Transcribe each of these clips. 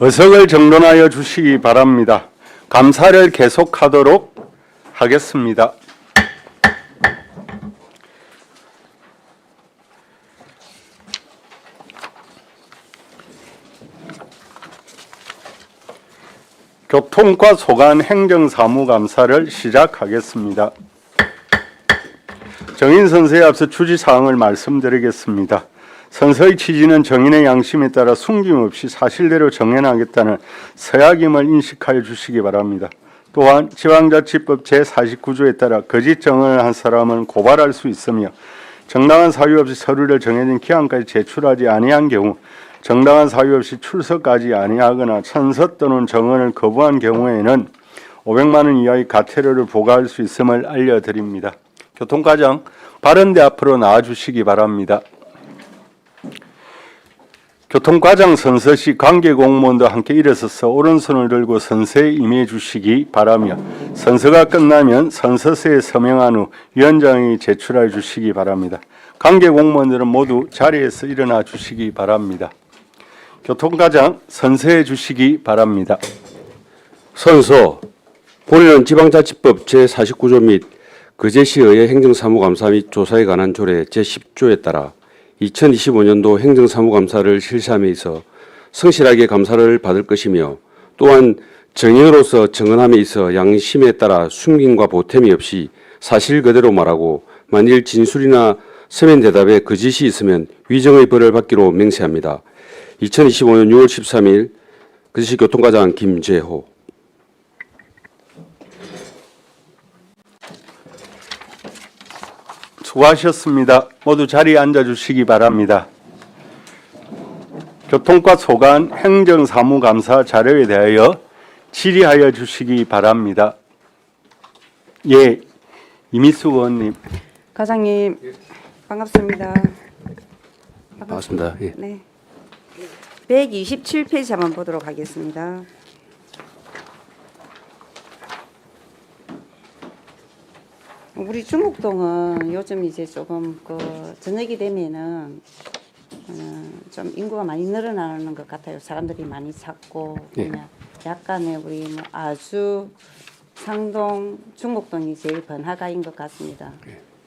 의석을 정돈하여 주시기 바랍니다. 감사를 계속하도록 하겠습니다. 교통과 소관 행정사무감사를 시작하겠습니다. 정인 선서에 앞서 주지사항을 말씀드리겠습니다. 선서의 취지는 정인의 양심에 따라 숨김없이 사실대로 정연하겠다는 서약임을 인식하여 주시기 바랍니다. 또한 지방자치법 제49조에 따라 거짓 정언을 한 사람은 고발할 수 있으며 정당한 사유 없이 서류를 정해진 기한까지 제출하지 아니한 경우 정당한 사유 없이 출석하지 아니하거나 천서 또는 정언을 거부한 경우에는 500만 원 이하의 과태료를 부과할 수 있음을 알려드립니다. 교통과정 발언대 앞으로 나와주시기 바랍니다. 교통과정 선서 시 관계공무원도 함께 일어서서 오른손을 들고 선서에 임해 주시기 바라며 선서가 끝나면 선서서에 서명한 후 위원장이 제출해 주시기 바랍니다. 관계공무원들은 모두 자리에서 일어나 주시기 바랍니다. 교통과정 선서해 주시기 바랍니다. 선서 본인은 지방자치법 제49조 및 거제시의회 행정사무감사 및 조사에 관한 조례 제10조에 따라 2025년도 행정사무감사를 실시함에 있어 성실하게 감사를 받을 것이며 또한 정인으로서 정언함에 있어 양심에 따라 숨김과 보탬이 없이 사실 그대로 말하고 만일 진술이나 서면 대답에 거짓이 있으면 위정의 벌을 받기로 맹세합니다. 2025년 6월 13일 거제시 교통과장 김재호. 수고하셨습니다. 모두 자리에 앉아주시기 바랍니다. 교통과 소관 행정사무감사 자료에 대하여 질의하여 주시기 바랍니다. 예, 이미숙 의원님. 과장님, 반갑습니다. 반갑습니다. 예. 네. 127페이지 한번 보도록 하겠습니다. 우리 중국동은 요즘 이제 조금 저녁이 되면은 좀 인구가 많이 늘어나는 것 같아요. 사람들이 많이 찾고 그냥 약간의 우리 뭐 아주 상동 중국동이 제일 번화가인 것 같습니다.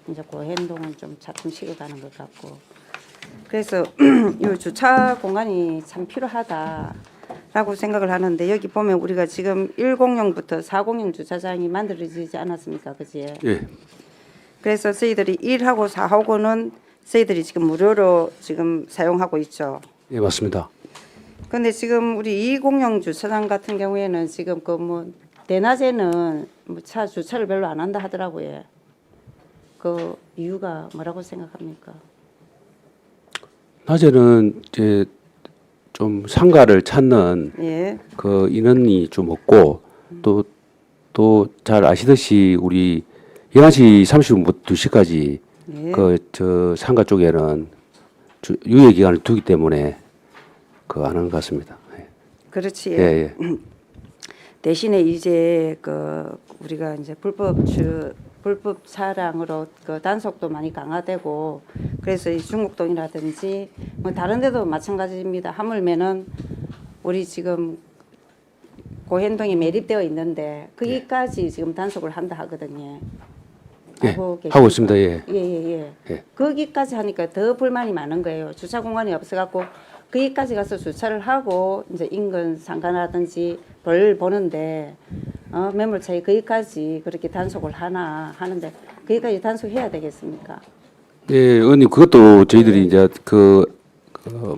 이제 고현동은 좀 차츰 식어가는 것 같고 그래서 이 주차 공간이 참 필요하다라고 생각을 하는데 여기 보면 우리가 지금 1공용부터 4공용 주차장이 만들어지지 않았습니까, 그지? 예. 그래서 저희들이 1하고 4하고는 저희들이 지금 무료로 지금 사용하고 있죠. 예, 맞습니다. 근데 지금 우리 2공용 주차장 같은 경우에는 지금 그 뭐 대낮에는 뭐 차 주차를 별로 안 한다 하더라고요. 그 이유가 뭐라고 생각합니까? 낮에는 이제 좀 상가를 찾는 예. 그 인원이 좀 없고 또 잘 아시듯이 우리 11시 30분부터 2시까지 예. 그 저 상가 쪽에는 유예 기간을 두기 때문에 안 하는 것 같습니다. 예. 그렇지. 예, 예. 대신에 이제 우리가 이제 불법 차량으로 단속도 많이 강화되고 그래서 이 중국동이라든지 뭐 다른 데도 마찬가지입니다. 하물면은 우리 지금 고현동이 매립되어 있는데 거기까지 지금 단속을 한다 하거든요. 예, 하고 하고 있습니다. 예. 예. 거기까지 하니까 더 불만이 많은 거예요. 주차 공간이 없어갖고 거기까지 가서 주차를 하고 이제 인근 상가라든지 벌 보는데 매몰차에 거기까지 그렇게 단속을 하나 하는데 거기까지 단속해야 되겠습니까? 예, 의원님 그것도 저희들이 이제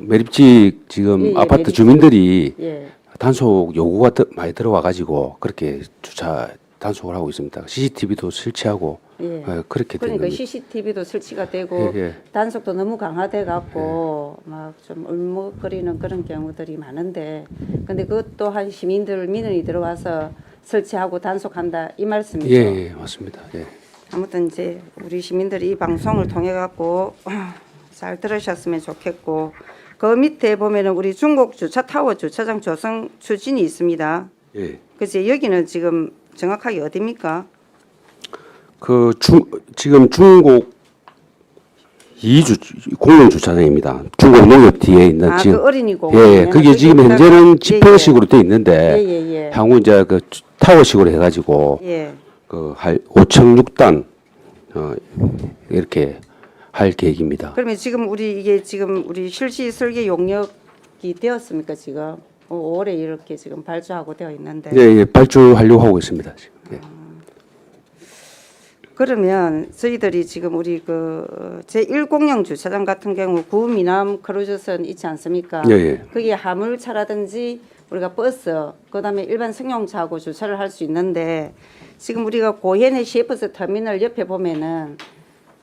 매립지 지금 예, 아파트 매립지. 주민들이 예. 단속 요구가 많이 들어와 가지고 그렇게 주차 단속을 하고 있습니다. CCTV도 설치하고 예. 그렇게 되는 그러니까 겁니다. CCTV도 설치가 되고 예, 예. 단속도 너무 강화돼 갖고 막 좀 울먹거리는 그런 경우들이 많은데 근데 그것도 한 시민들 민원이 들어와서 설치하고 단속한다 이 말씀이죠. 예, 맞습니다. 예. 아무튼 이제 우리 시민들이 이 방송을 통해 갖고 잘 들으셨으면 좋겠고 그 밑에 보면은 우리 중국 주차 타워 주차장 조성 추진이 있습니다. 예. 그치 여기는 지금 정확하게 어디입니까? 지금 중국 공용 주차장입니다. 중국 농협 뒤에 있는 아, 지금 그 어린이 예, 공원. 예, 그게 지금 현재는 집행식으로 돼 있는데 예. 향후 이제 그 타워식으로 해가지고 예. 그 5층 6단 이렇게 할 계획입니다. 그러면 지금 이게 지금 우리 실시 설계 용역이 되었습니까 지금? 5월에 이렇게 지금 발주하고 되어 있는데. 예, 예, 발주하려고 하고 있습니다. 지금. 예. 그러면 저희들이 지금 우리 그 제1공영 주차장 같은 경우 구미남 크루즈선 있지 않습니까? 예, 예. 거기에 화물차라든지 우리가 버스, 그다음에 일반 승용차하고 주차를 할 수 있는데 지금 우리가 고현의 CFS 터미널 옆에 보면은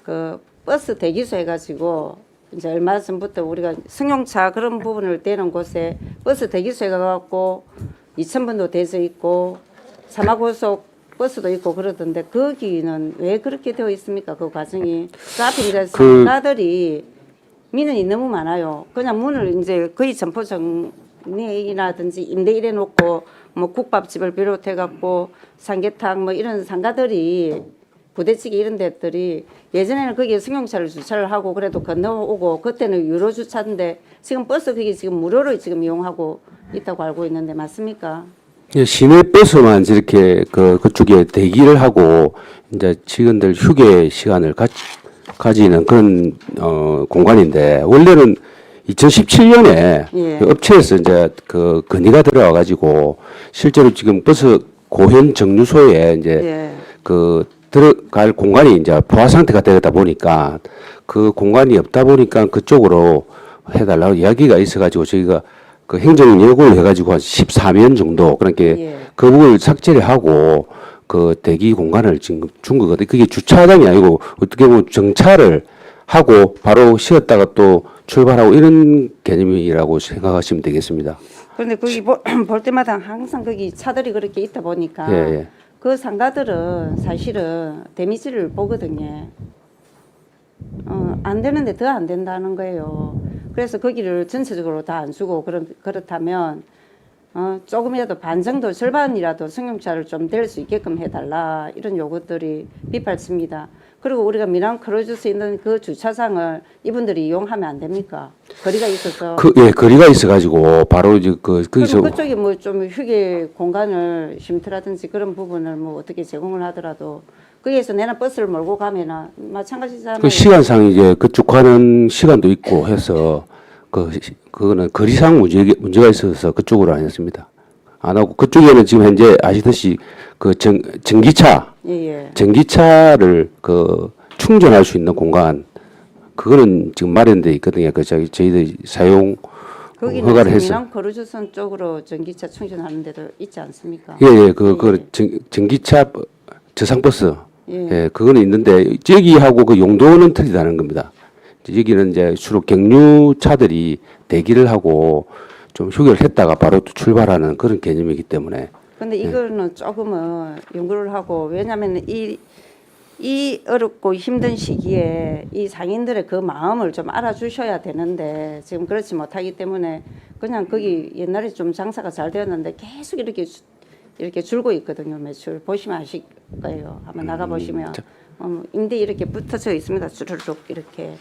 그 버스 대기소 해가지고 이제 얼마 전부터 우리가 승용차 그런 부분을 떼는 곳에 버스 대기소 해가지고 2,000번도 돼서 있고 사마고속 버스도 있고 그러던데 거기는 왜 그렇게 되어 있습니까? 그 과정이 그 앞에 이제 상가들이 민원이 너무 많아요. 그냥 문을 이제 거의 점포 정리라든지 임대일해 놓고 뭐 국밥집을 비롯해 갖고 삼계탕 뭐 이런 상가들이 부대찌개 이런 데들이 예전에는 거기에 승용차를 주차를 하고 그래도 건너오고 그때는 유료 주차인데 지금 버스 그게 지금 무료로 지금 이용하고 있다고 알고 있는데 맞습니까? 예, 시내 버스만 이렇게 그쪽에 대기를 하고 이제 직원들 휴게 시간을 가지는 그런 공간인데 원래는 2017년에 예. 그 업체에서 이제 그 건의가 들어와 가지고 실제로 지금 버스 고현 정류소에 이제 예. 그 들어갈 공간이 이제 포화 상태가 되다 보니까 그 공간이 없다 보니까 그쪽으로 해달라고 이야기가 있어가지고 저희가 그 행정 예고를 해가지고 한 14면 정도 그렇게 예. 그 부분을 삭제를 하고 그 대기 공간을 지금 준 거거든요. 그게 주차장이 아니고 어떻게 보면 정차를 하고 바로 쉬었다가 또 출발하고 이런 개념이라고 생각하시면 되겠습니다. 그런데 거기 볼 때마다 항상 거기 차들이 그렇게 있다 보니까 예, 예. 그 상가들은 사실은 데미지를 보거든요. 안 되는데 더 안 된다는 거예요. 그래서 거기를 전체적으로 다 안 주고 그렇다면 조금이라도 반 정도 절반이라도 승용차를 좀 댈 수 있게끔 해달라 이런 요구들이 빗발칩니다. 그리고 우리가 미남 크루즈에 있는 그 주차장을 이분들이 이용하면 안 됩니까? 거리가 있어서. 예, 거리가 있어가지고 바로 이제 거기서 그리고 그쪽에 뭐 좀 휴게 공간을 쉼터라든지 그런 부분을 뭐 어떻게 제공을 하더라도 거기에서 내가 버스를 몰고 가면은 마찬가지잖아요. 그 시간상 이제 그쪽 가는 시간도 있고 해서 그거는 거리상 문제가 있어서 그쪽으로 안 했습니다. 안 하고 그쪽에는 지금 현재 아시듯이 그 전기차 예. 전기차를 그 충전할 수 있는 공간 그거는 지금 마련돼 있거든요. 그 저희들 사용 거기는 허가를 해서 미남 크루즈선 쪽으로 전기차 충전하는 데도 있지 않습니까? 예, 전기차 저상버스 예, 그거는 있는데 저기하고 그 용도는 틀리다는 겁니다. 여기는 이제 주로 경유차들이 대기를 하고 좀 휴게를 했다가 바로 또 출발하는 그런 개념이기 때문에. 근데 이거는 조금은 연구를 하고 왜냐하면 이 어렵고 힘든 시기에 이 상인들의 그 마음을 좀 알아주셔야 되는데 지금 그렇지 못하기 때문에 그냥 거기 옛날에 좀 장사가 잘 되었는데 계속 이렇게 줄고 있거든요. 매출 보시면 아실 거예요. 한번 나가 보시면 임대 이렇게 붙어져 있습니다. 주르륵 이렇게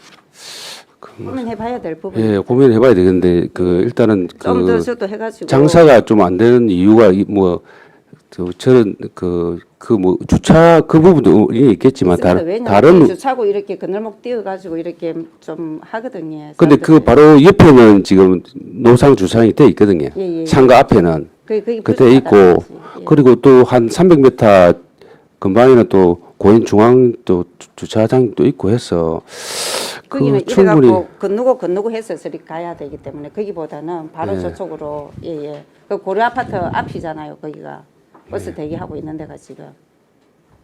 고민해봐야 될 부분. 예, 고민해봐야 되겠는데 일단은 좀 더 저도 해가지고 장사가 좀 안 되는 이유가 저는 뭐 주차 그 부분도 있겠지만 다른 주차고 이렇게 그늘목 띄어가지고 이렇게 좀 하거든요. 근데 그 바로 옆에는 지금 노상 주차장이 돼 있거든요. 예. 상가 앞에는 그게 그때 있고 예. 그리고 또 한 300m 근방에는 또 고인 중앙 또 주차장이 또 있고 해서 거기는 충분히 이래갖고 건너고 해서 저리 가야 되기 때문에 거기보다는 바로 저쪽으로 예. 그 고려 아파트 앞이잖아요. 거기가 버스 대기하고 있는 데가 지금.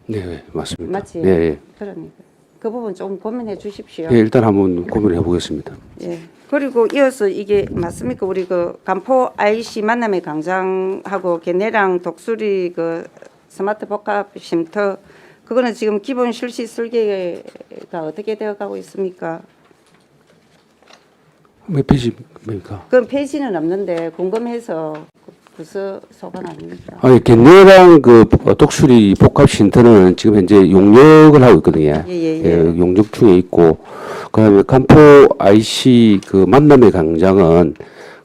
네, 맞습니다. 맞지? 예. 그러니까 그 부분 좀 고민해 주십시오. 예, 일단 한번 고민해 보겠습니다. 예. 그리고 이어서 이게 맞습니까? 우리 그 간포 IC 만남의 광장하고 개내랑 독수리 그 스마트 복합 쉼터 그거는 지금 기본 실시 설계가 어떻게 되어 가고 있습니까? 몇 페이지입니까? 그건 페이지는 없는데 궁금해서 부서 소관 아닙니까? 아니 개내랑 그 독수리 복합 쉼터는 지금 현재 용역을 하고 있거든요. 예. 용역 중에 있고 그다음에 간포 IC 그 만남의 광장은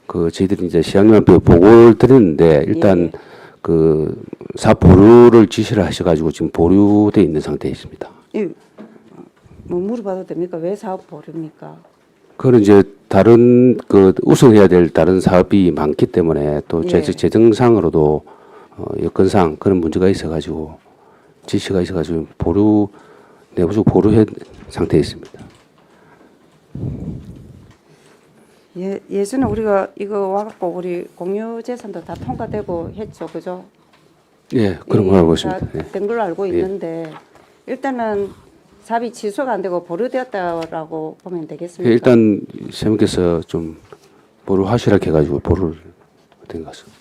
그 저희들이 이제 시장님한테 보고를 드렸는데 일단 예. 그 사업 보류를 지시를 하셔가지고 지금 보류돼 있는 상태에 있습니다. 뭐 물어봐도 됩니까? 왜 사업 보류입니까? 그건 이제 다른 그 우선해야 될 다른 사업이 많기 때문에 또 예. 재정상으로도 여건상 그런 문제가 있어가지고 지시가 있어가지고 보류 내부적 보류해 상태에 있습니다. 예전에 우리가 이거 와갖고 우리 공유 재산도 다 통과되고 했죠, 그죠? 예, 그런 걸 알고 있습니다. 예. 된 걸로 알고 있는데 일단은 사업이 취소가 안 되고 보류되었다라고 보면 되겠습니까? 예, 일단 세무께서 좀 보류하시라 해가지고 보류를 된 것 같습니다.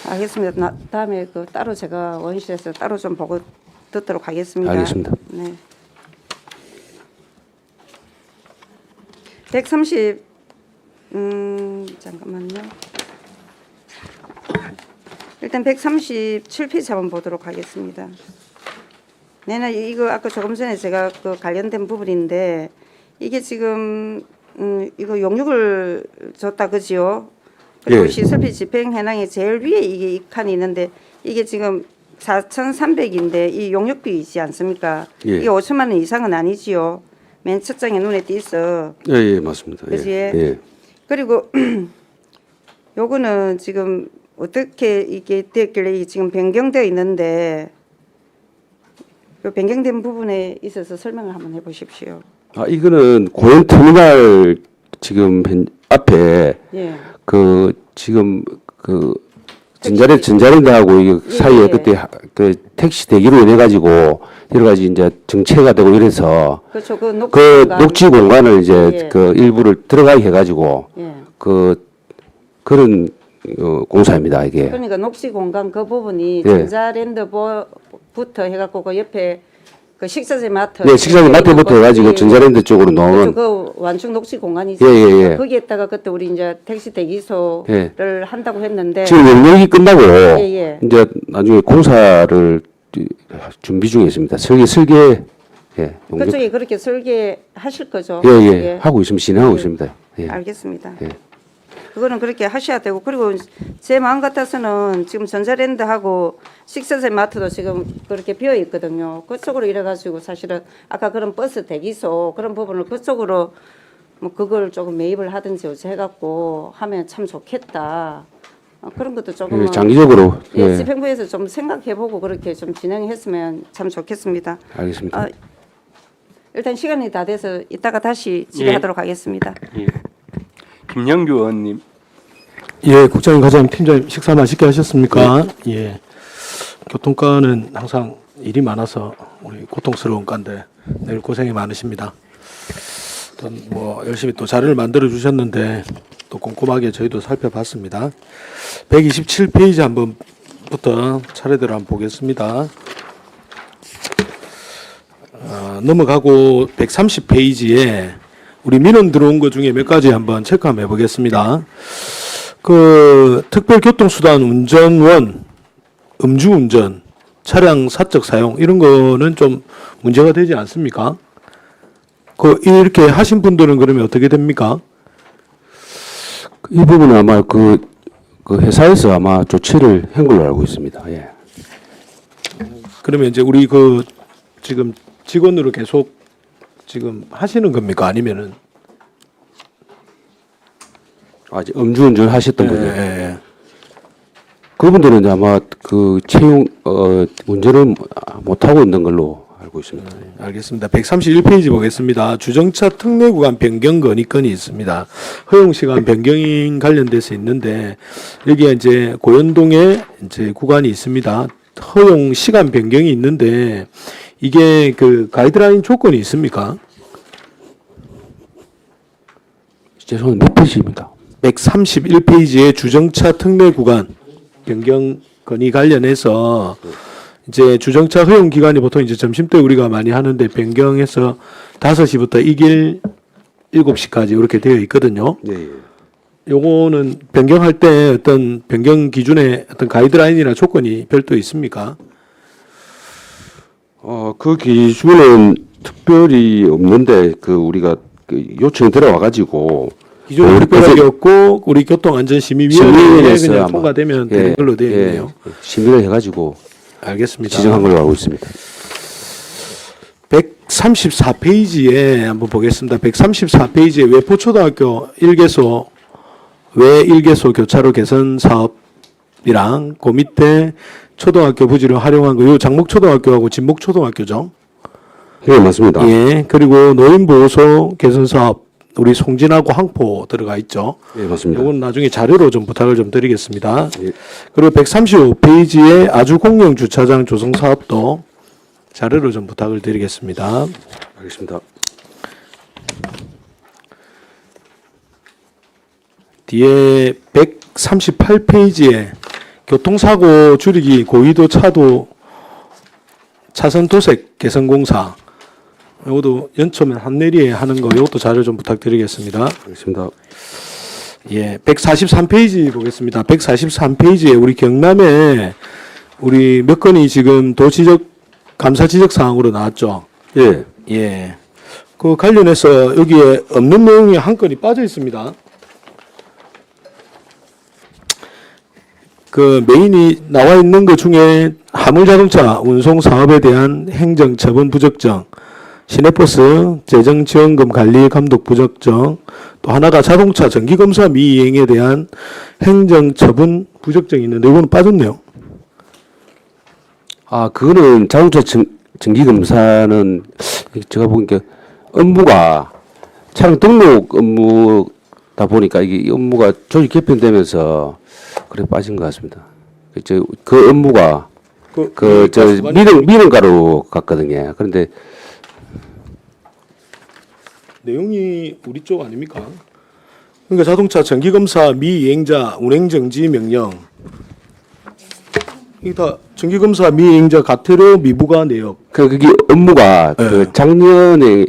알겠습니다. 다음에 그 따로 제가 원실에서 따로 좀 보고 듣도록 하겠습니다. 알겠습니다. 네. 130 잠깐만요. 일단 137페이지 한번 보도록 하겠습니다. 네네, 이거 아까 조금 전에 제가 그 관련된 부분인데 이게 지금 이거 용역을 줬다 그지요? 그리고 예. 시설비 집행 현황에 제일 위에 이게 이 칸이 있는데 이게 지금 4,300인데 이 용역비이지 않습니까? 예. 이게 5천만 원 이상은 아니지요. 맨 첫 장에 눈에 띄서. 예, 예, 맞습니다. 그지? 예, 예. 그리고 요거는 지금 어떻게 이게 됐길래 이게 지금 변경되어 있는데 요 변경된 부분에 있어서 설명을 한번 해보십시오. 아, 이거는 고현 터미널 지금 앞에 예. 그 지금 그 전자랜드하고 이 예, 사이에 예. 그때 그 택시 대기로 인해 가지고 여러 가지 이제 정체가 되고 이래서 그렇죠. 그 녹지 그 공간. 녹지 공간을 이제 예. 그 일부를 들어가게 해가지고 예. 그 그런 공사입니다 이게. 그러니까 녹지 공간 그 부분이 예. 전자랜드부터 해갖고 그 옆에 그 식자재 마트. 네, 식자재 마트부터 해가지고 전자랜드 쪽으로 그렇죠. 넣으면 그 완충 녹지 공간이 예, 예, 있어요. 예. 거기에다가 그때 우리 이제 택시 대기소를 한다고 했는데. 지금 영역이 끝나고 예. 이제 나중에 공사를 준비 중에 있습니다. 설계 예, 용역- 그쪽에 그렇게 설계하실 거죠? 예, 예, 예. 하고 있습니다. 진행하고 예. 있습니다. 예. 알겠습니다. 예. 그거는 그렇게 하셔야 되고 그리고 제 마음 같아서는 지금 전자랜드하고 식자재 마트도 지금 그렇게 비어 있거든요. 그쪽으로 이래가지고 사실은 아까 그런 버스 대기소 그런 부분을 그쪽으로 뭐 그걸 조금 매입을 하든지 어찌 해갖고 하면 참 좋겠다. 그런 것도 조금 예, 장기적으로 예, 예, 집행부에서 좀 생각해보고 그렇게 좀 진행했으면 참 좋겠습니다. 알겠습니다. 일단 시간이 다 돼서 이따가 다시 질의하도록 하겠습니다. 예. 김영규 의원님. 예, 국장님, 과장님, 팀장님 식사 맛있게 하셨습니까? 예. 교통과는 항상 일이 많아서 우리 고통스러운 과인데 늘 고생이 많으십니다. 또 뭐 열심히 또 자료를 만들어 주셨는데 또 꼼꼼하게 저희도 살펴봤습니다. 127페이지 한번부터 차례대로 한번 보겠습니다. 넘어가고 130페이지에 우리 민원 들어온 것 중에 몇 가지 한번 체크 한번 해보겠습니다. 그 특별교통수단 운전원, 음주운전, 차량 사적 사용 이런 거는 좀 문제가 되지 않습니까? 그 이렇게 하신 분들은 그러면 어떻게 됩니까? 이 부분은 아마 그 회사에서 아마 조치를 한 걸로 알고 있습니다. 예. 그러면 이제 우리 그 지금 직원으로 계속 지금 하시는 겁니까? 아니면은 아직 음주운전 하셨던 분들. 예. 그분들은 이제 아마 그 채용 운전을 못 하고 있는 걸로 알고 있습니다. 알겠습니다. 131페이지 보겠습니다. 주정차 특례 구간 변경 건의건이 있습니다. 허용 시간 변경이 관련돼서 있는데 여기에 이제 고현동에 이제 구간이 있습니다. 허용 시간 변경이 있는데 이게 그 가이드라인 조건이 있습니까? 죄송합니다. 몇 페이지입니다. 131페이지의 주정차 특례 구간 변경 건의 관련해서 이제 주정차 허용 기간이 보통 이제 점심 때 우리가 많이 하는데 변경해서 5시부터 이길 7시까지 이렇게 되어 있거든요. 예. 요거는 변경할 때 어떤 변경 기준에 어떤 가이드라인이나 조건이 별도 있습니까? 그 기준은 특별히 없는데 그 우리가 그 요청이 들어와가지고 기존에 특별하게 없고 우리 교통안전심의위원회에 심의위원회에서 그냥 아마, 통과되면 되는 걸로 되어 있네요. 심의를 해가지고 알겠습니다. 지정한 걸로 알고 있습니다. 134페이지에 한번 보겠습니다. 134페이지에 외포초등학교 1개소 외 1개소 교차로 개선 사업이랑 그 밑에 초등학교 부지를 활용한 거, 요 장목초등학교하고 진목초등학교죠. 예, 맞습니다. 예, 그리고 노인보호소 개선 사업 우리 송진하고 항포 들어가 있죠. 예, 맞습니다. 이건 나중에 자료로 좀 부탁을 좀 드리겠습니다. 예. 그리고 135페이지에 아주 공영 주차장 조성 사업도 자료로 좀 부탁을 드리겠습니다. 알겠습니다. 뒤에 138페이지에 교통사고 줄이기 고의도 차도 차선 도색 개선 공사, 이것도 연초면 한내리에 하는 거, 이것도 자료 좀 부탁드리겠습니다. 알겠습니다. 예, 143페이지 보겠습니다. 143페이지에 우리 경남에 우리 몇 건이 지금 도지적 감사 지적 사항으로 나왔죠. 예, 예. 그 관련해서 여기에 없는 내용이 한 건이 빠져 있습니다. 그 메인이 나와 있는 것 중에 화물자동차 운송 사업에 대한 행정 처분 부적정, 시내버스 재정 지원금 관리 감독 부적정, 또 하나가 자동차 정기 검사 미이행에 대한 행정 처분 부적정이 있는데 이거는 빠졌네요. 아, 그거는 자동차 정기 검사는 제가 보니까 업무가 차량 등록 업무다 보니까 이게 업무가 조직 개편되면서 그래 빠진 것 같습니다. 그 업무가 미등가로 갔거든요. 그런데 내용이 우리 쪽 아닙니까? 그러니까 자동차 정기 검사 미이행자 운행 정지 명령. 이게 다 정기 검사 미이행자 가태료 미부과 내역. 그게 업무가 예. 그 작년에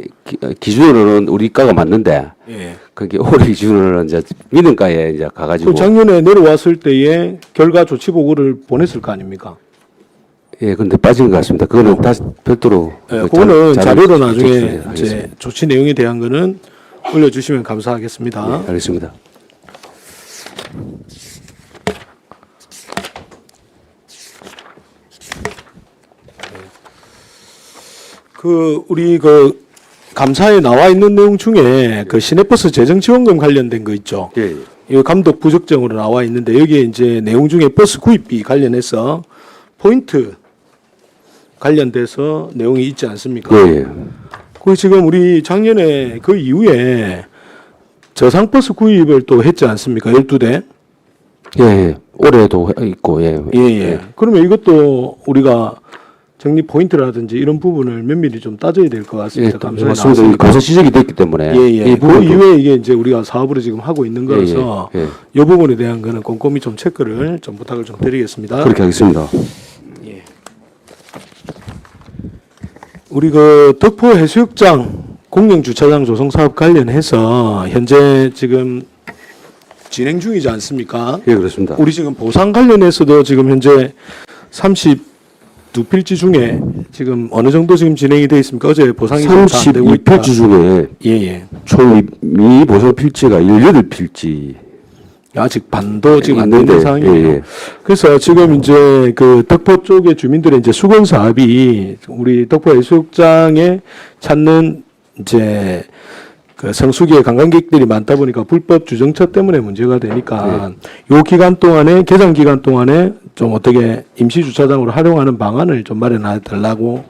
기준으로는 우리 가가 맞는데 예. 그게 올해 기준으로는 이제 미등가에 이제 가가지고 그 작년에 내려왔을 때에 결과 조치 보고를 보냈을 거 아닙니까? 예, 근데 빠진 것 같습니다. 그거는 다시 별도로 예, 그 그거는 자료로 나중에 하겠습니다. 이제 조치 내용에 대한 거는 올려주시면 감사하겠습니다. 예, 알겠습니다. 그 우리 그 감사에 나와 있는 내용 중에 그 시내버스 재정 지원금 관련된 거 있죠. 예, 예. 이 감독 부적정으로 나와 있는데 여기에 이제 내용 중에 버스 구입비 관련해서 포인트 관련돼서 내용이 있지 않습니까? 예, 예. 그 지금 우리 작년에 그 이후에 저상버스 구입을 또 했지 않습니까? 12대. 예, 예. 올해도 있고, 예. 예. 그러면 이것도 우리가 적립 포인트라든지 이런 부분을 면밀히 좀 따져야 될 것 예, 같습니다. 감사에 맞습니다. 나왔으니까. 감사 지적이 됐기 때문에. 예. 이 그 부분도- 이후에 이게 이제 우리가 사업으로 지금 하고 있는 거라서 예, 예. 이 부분에 대한 거는 꼼꼼히 좀 체크를 좀 부탁을 좀 드리겠습니다. 그렇게 하겠습니다. 우리 그 덕포 해수욕장 공영 주차장 조성 사업 관련해서 현재 지금 진행 중이지 않습니까? 예, 그렇습니다. 우리 지금 보상 관련해서도 지금 현재 32필지 중에 지금 어느 정도 지금 진행이 되어 있습니까? 어제 보상이 좀 잘 안 되고 있다. 32필지 중에 예. 총 미보상 필지가 18필지. 아직 반도 지금 안 되는 있는데, 상황이에요. 예, 예. 그래서 지금 이제 그 덕포 쪽의 주민들의 이제 수건 사업이 우리 덕포 해수욕장에 찾는 이제 그 성수기에 관광객들이 많다 보니까 불법 주정차 때문에 문제가 되니까 요 기간 동안에 개장 기간 동안에 좀 어떻게 임시 주차장으로 활용하는 방안을 좀 마련해 달라고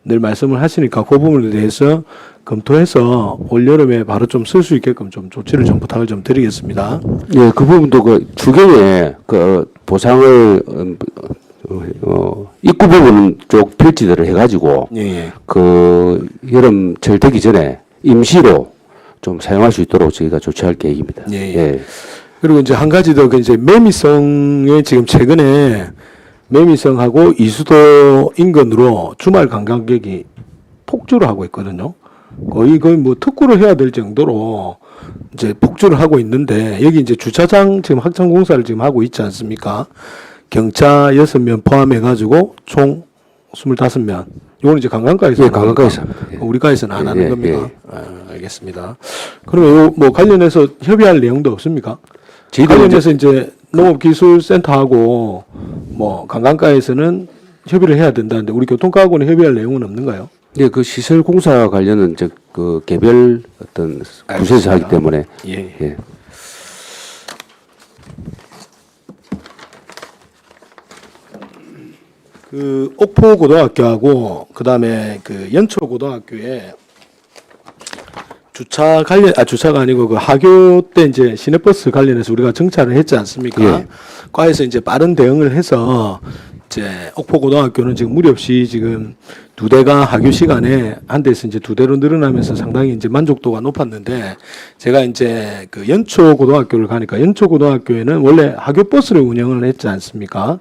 늘 말씀을 하시니까 그 부분에 대해서 검토해서 올 여름에 바로 좀 쓸 수 있게끔 좀 조치를 좀 부탁을 좀 드리겠습니다. 예, 그 부분도 그 주경에 그 보상을 입구 부분 쪽 필지들을 해가지고 예. 그 여름철 되기 전에 임시로 좀 사용할 수 있도록 저희가 조치할 계획입니다. 예. 그리고 이제 한 가지 더 그 이제 매미성에 지금 최근에 매미성하고 이수도 인근으로 주말 관광객이 폭주를 하고 있거든요. 거의 뭐 특구를 해야 될 정도로 이제 폭주를 하고 있는데 여기 이제 주차장 지금 확장 공사를 지금 하고 있지 않습니까? 경차 6면 포함해 가지고 총 25면 요거는 이제 관광가에서 예, 하는 관광가에서 겁니까? 합니다. 예. 우리가에서는 안 하는 예, 겁니까? 아, 알겠습니다. 그러면 요 뭐 관련해서 협의할 내용도 없습니까? 저희도 관련해서 이제 농업기술센터하고 뭐 관광가에서는 협의를 해야 된다는데 우리 교통과학원에 협의할 내용은 없는가요? 예, 그 시설 공사 관련은 그 개별 어떤 부서에서 하기 때문에 예. 예. 그 옥포 고등학교하고 그다음에 그 연초 고등학교에 주차가 아니고 그 하교 때 이제 시내버스 관련해서 우리가 정차를 했지 않습니까? 예. 과에서 이제 빠른 대응을 해서 이제 옥포 고등학교는 지금 무리 없이 지금 2대가 하교 시간에 한 대에서 이제 2대로 늘어나면서 상당히 이제 만족도가 높았는데 제가 이제 그 연초 고등학교를 가니까 연초 고등학교에는 원래 하교 버스를 운영을 했지 않습니까?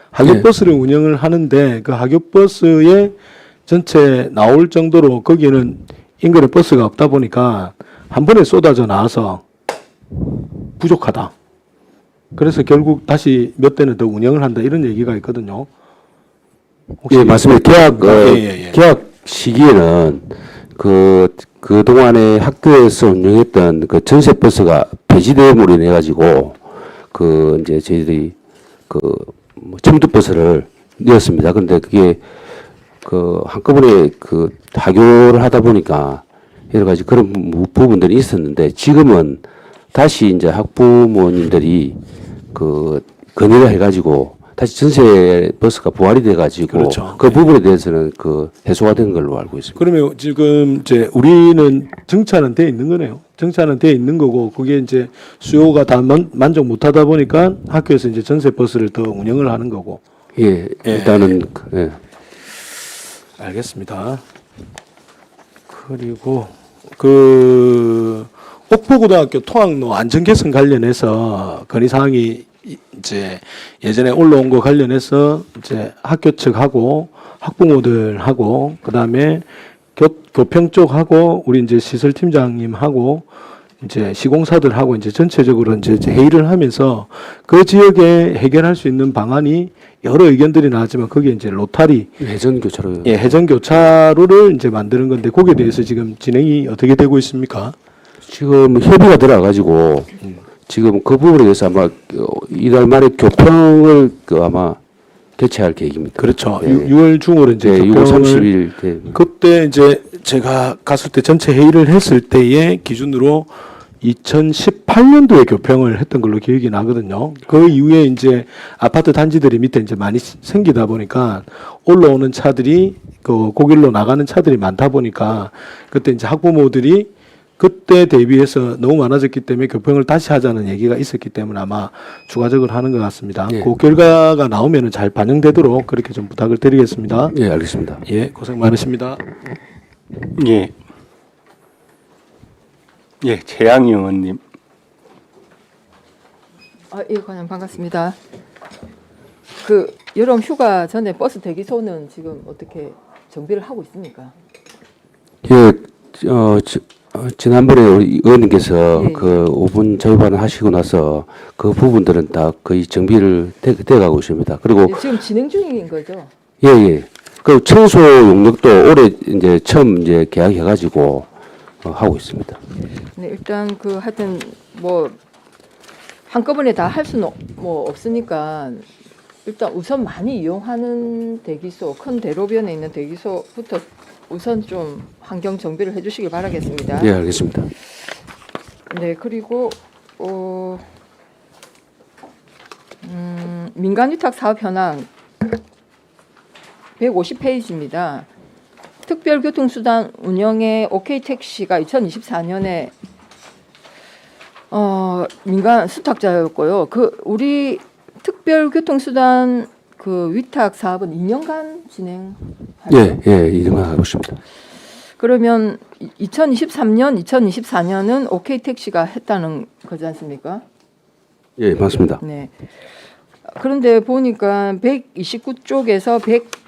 하교 예. 버스를 운영을 하는데 그 하교 버스에 전체 나올 정도로 거기는 인근에 버스가 없다 보니까 한 번에 쏟아져 나와서 부족하다. 그래서 결국 다시 몇 대는 더 운영을 한다 이런 얘기가 있거든요. 혹시 예, 맞습니다. 예. 계약 시기에는 그 동안에 학교에서 운영했던 그 전세 버스가 폐지됨으로 인해 가지고 그 이제 저희들이 뭐 첨두 버스를 넣었습니다. 그런데 그게 그 한꺼번에 그 하교를 하다 보니까 여러 가지 그런 부분들이 있었는데 지금은 다시 이제 학부모님들이 그 건의를 해가지고 다시 전세 버스가 부활이 돼가지고 그렇죠. 그 부분에 대해서는 그 해소가 된 걸로 알고 있습니다. 그러면 지금 이제 우리는 정차는 돼 있는 거네요. 정차는 돼 있는 거고 그게 이제 수요가 다 만족 못하다 보니까 학교에서 이제 전세 버스를 더 운영을 하는 거고. 예, 일단은 예. 알겠습니다. 그리고 그 옥포고등학교 통학로 안전 개선 관련해서 건의 사항이 이제 예전에 올라온 거 관련해서 이제 학교 측하고 학부모들하고 그다음에 교평 쪽하고 우리 이제 시설팀장님하고 이제 시공사들하고 이제 전체적으로 이제 회의를 하면서 그 지역에 해결할 수 있는 방안이 여러 의견들이 나왔지만 거기에 이제 로타리 회전 교차로 회전 교차로를 이제 만드는 건데 거기에 대해서 지금 진행이 어떻게 되고 있습니까? 지금 협의가 들어가지고 지금 그 부분에 대해서 아마 이달 말에 교평을 아마 개최할 계획입니다. 그렇죠. 예. 6월 중으로 이제 네, 6월 교평을 30일 그때 이제 제가 갔을 때 전체 회의를 했을 때의 기준으로 2018년도에 교평을 했던 걸로 기억이 나거든요. 그 이후에 이제 아파트 단지들이 밑에 이제 많이 생기다 보니까 올라오는 차들이 그 고길로 나가는 차들이 많다 보니까 그때 이제 학부모들이 그때 대비해서 너무 많아졌기 때문에 교평을 다시 하자는 얘기가 있었기 때문에 아마 추가적으로 하는 것 같습니다. 예. 그 결과가 나오면은 잘 반영되도록 그렇게 좀 부탁을 드리겠습니다. 예, 알겠습니다. 예, 고생 많으십니다. 예. 예, 최양희 의원님. 예, 관장 반갑습니다. 그 여름 휴가 전에 버스 대기소는 지금 어떻게 정비를 하고 있습니까? 예, 지난번에 우리 의원님께서 예. 그 5분 저희반을 하시고 나서 그 부분들은 다 거의 정비를 돼가고 있습니다. 그리고 예, 지금 진행 중인 거죠? 예, 예. 그 청소 용역도 올해 이제 처음 이제 계약해가지고 하고 있습니다. 네, 일단 그 하여튼 뭐 한꺼번에 다 할 수는 뭐 없으니까 일단 우선 많이 이용하는 대기소, 큰 대로변에 있는 대기소부터 우선 좀 환경 정비를 해주시길 바라겠습니다. 예, 알겠습니다. 네, 그리고 민간위탁 사업 현황 150페이지입니다. 특별교통수단 운영의 OK택시가 2024년에 민간 수탁자였고요. 그 우리 특별교통수단 그 위탁 사업은 2년간 진행하죠. 예, 예, 이름만 하고 있습니다. 그러면 2023년, 2024년은 OK택시가 했다는 거지 않습니까? 예, 맞습니다. 네. 그런데 보니까 129쪽에서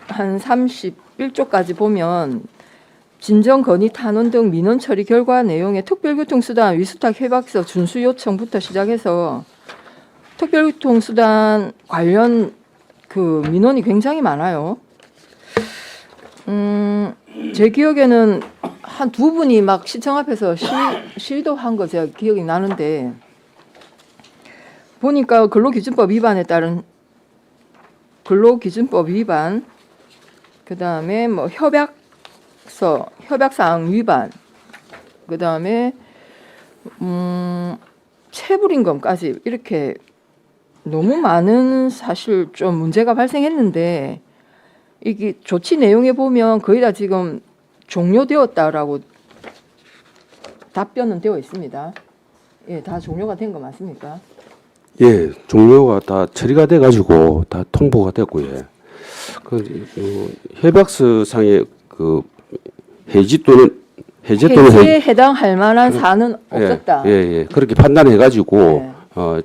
131쪽까지 보면 진정 건의 탄원 등 민원 처리 결과 내용의 특별교통수단 위수탁 협약서 준수 요청부터 시작해서 특별교통수단 관련 그 민원이 굉장히 많아요. 제 기억에는 한 두 분이 막 시청 앞에서 시위도한 거 제가 기억이 나는데 보니까 근로기준법 위반에 따른 근로기준법 위반, 그 다음에 뭐 협약사항 위반, 그 다음에 체불임금까지 이렇게 너무 많은 사실 좀 문제가 발생했는데 이게 조치 내용에 보면 거의 다 지금 종료되었다라고 답변은 되어 있습니다. 예, 다 종료가 된 거 맞습니까? 예, 종료가 다 처리가 돼가지고 다 통보가 됐고, 예. 협약서상의 그 해제 또는 해지에 해당할 만한 사안은 없었다. 예, 예, 그렇게 판단해가지고 네. 어,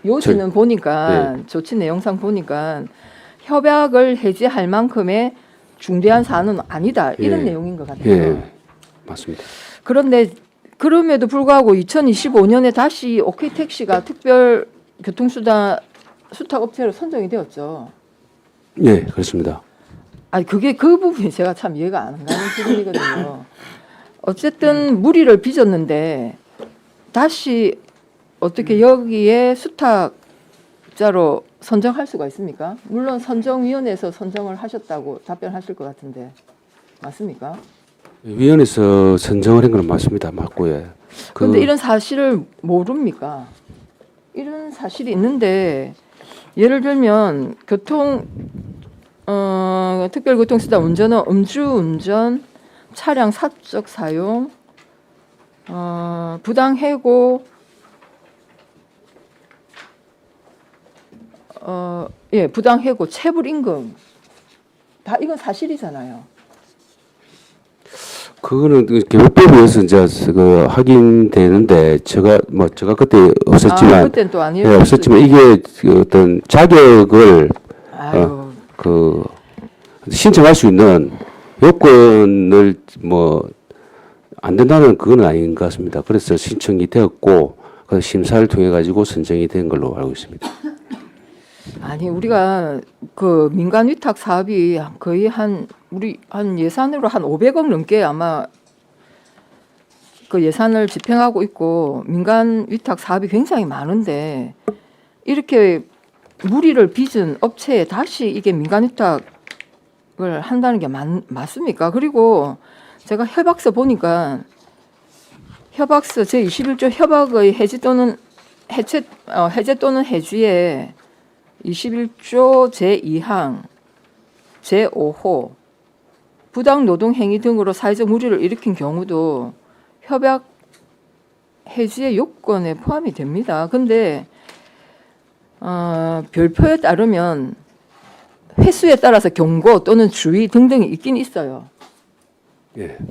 요지는 보니까 조치 내용상 보니까 협약을 해지할 만큼의 중대한 사안은 아니다 이런 예. 내용인 것 같아요. 예, 맞습니다. 그런데 그럼에도 불구하고 2025년에 다시 OK 택시가 특별 교통수단 수탁업체로 선정이 되었죠. 예, 그렇습니다. 아니 그게 그 부분이 제가 참 이해가 안 가는 부분이거든요. 어쨌든 무리를 빚었는데 다시 어떻게 여기에 수탁자로 선정할 수가 있습니까? 물론 선정위원회에서 선정을 하셨다고 답변하실 것 같은데 맞습니까? 위원회에서 선정을 한 건 맞습니다. 맞고, 예. 그런데 이런 사실을 모릅니까? 이런 사실이 있는데 예를 들면 특별교통수단 운전은 음주운전, 차량 사적 사용, 부당해고, 부당해고, 체불임금 다 이건 사실이잖아요. 그거는 개법에 의해서 이제 그 확인되는데 제가 그때 없었지만 그때는 또 예, 아니었어요. 없었지만 이게 그 어떤 자격을 아유, 그 신청할 수 있는 요건을 뭐 안 된다는 그건 아닌 것 같습니다. 그래서 신청이 되었고 그 심사를 통해 가지고 선정이 된 걸로 알고 있습니다. 아니 우리가 그 민간 위탁 사업이 거의 우리 예산으로 한 500억 넘게 아마 그 예산을 집행하고 있고 민간 위탁 사업이 굉장히 많은데 이렇게 무리를 빚은 업체에 다시 이게 민간 위탁을 한다는 게 맞습니까? 그리고 제가 협약서 보니까 협약서 제21조 협약의 해지 또는 해제 또는 해지에 21조 제2항 제5호 부당 노동 행위 등으로 사회적 무리를 일으킨 경우도 협약 해지의 요건에 포함이 됩니다. 근데 별표에 따르면 횟수에 따라서 경고 또는 주의 등등이 있긴 있어요.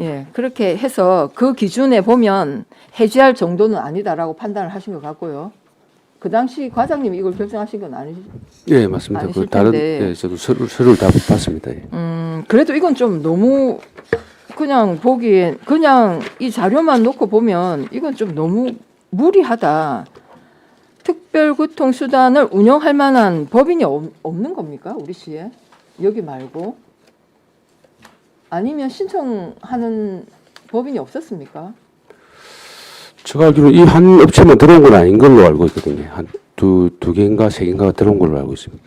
예, 그렇게 해서 그 기준에 보면 해지할 정도는 아니다라고 판단을 하신 것 같고요. 그 당시 과장님이 이걸 결정하신 건 아니시죠? 예, 맞습니다. 그 다른 저도 서류를 다 봤습니다. 예. 그래도 이건 좀 너무 그냥 보기엔 그냥 이 자료만 놓고 보면 이건 좀 너무 무리하다. 특별교통수단을 운영할 만한 법인이 없는 겁니까? 우리 시에? 여기 말고? 아니면 신청하는 법인이 없었습니까? 제가 알기로는 이 한 업체만 들어온 건 아닌 걸로 알고 있거든요. 한 두 개인가 세 개인가 들어온 걸로 알고 있습니다.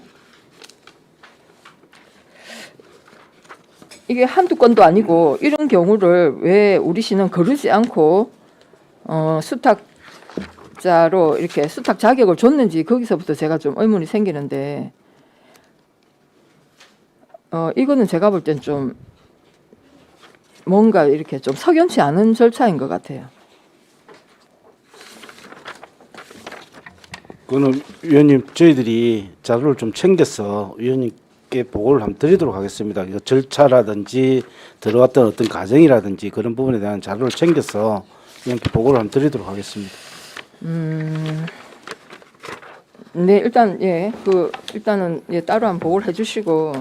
이게 한두 건도 아니고 이런 경우를 왜 우리 시는 거르지 않고 수탁자로 이렇게 수탁 자격을 줬는지 거기서부터 제가 좀 의문이 생기는데 이거는 제가 볼 땐 좀 뭔가 이렇게 좀 석연치 않은 절차인 것 같아요. 그거는 위원님 저희들이 자료를 좀 챙겨서 위원님께 보고를 한번 드리도록 하겠습니다. 이거 절차라든지 들어왔던 어떤 과정이라든지 그런 부분에 대한 자료를 챙겨서 위원님께 보고를 한번 드리도록 하겠습니다. 네, 일단은 따로 한번 보고를 해주시고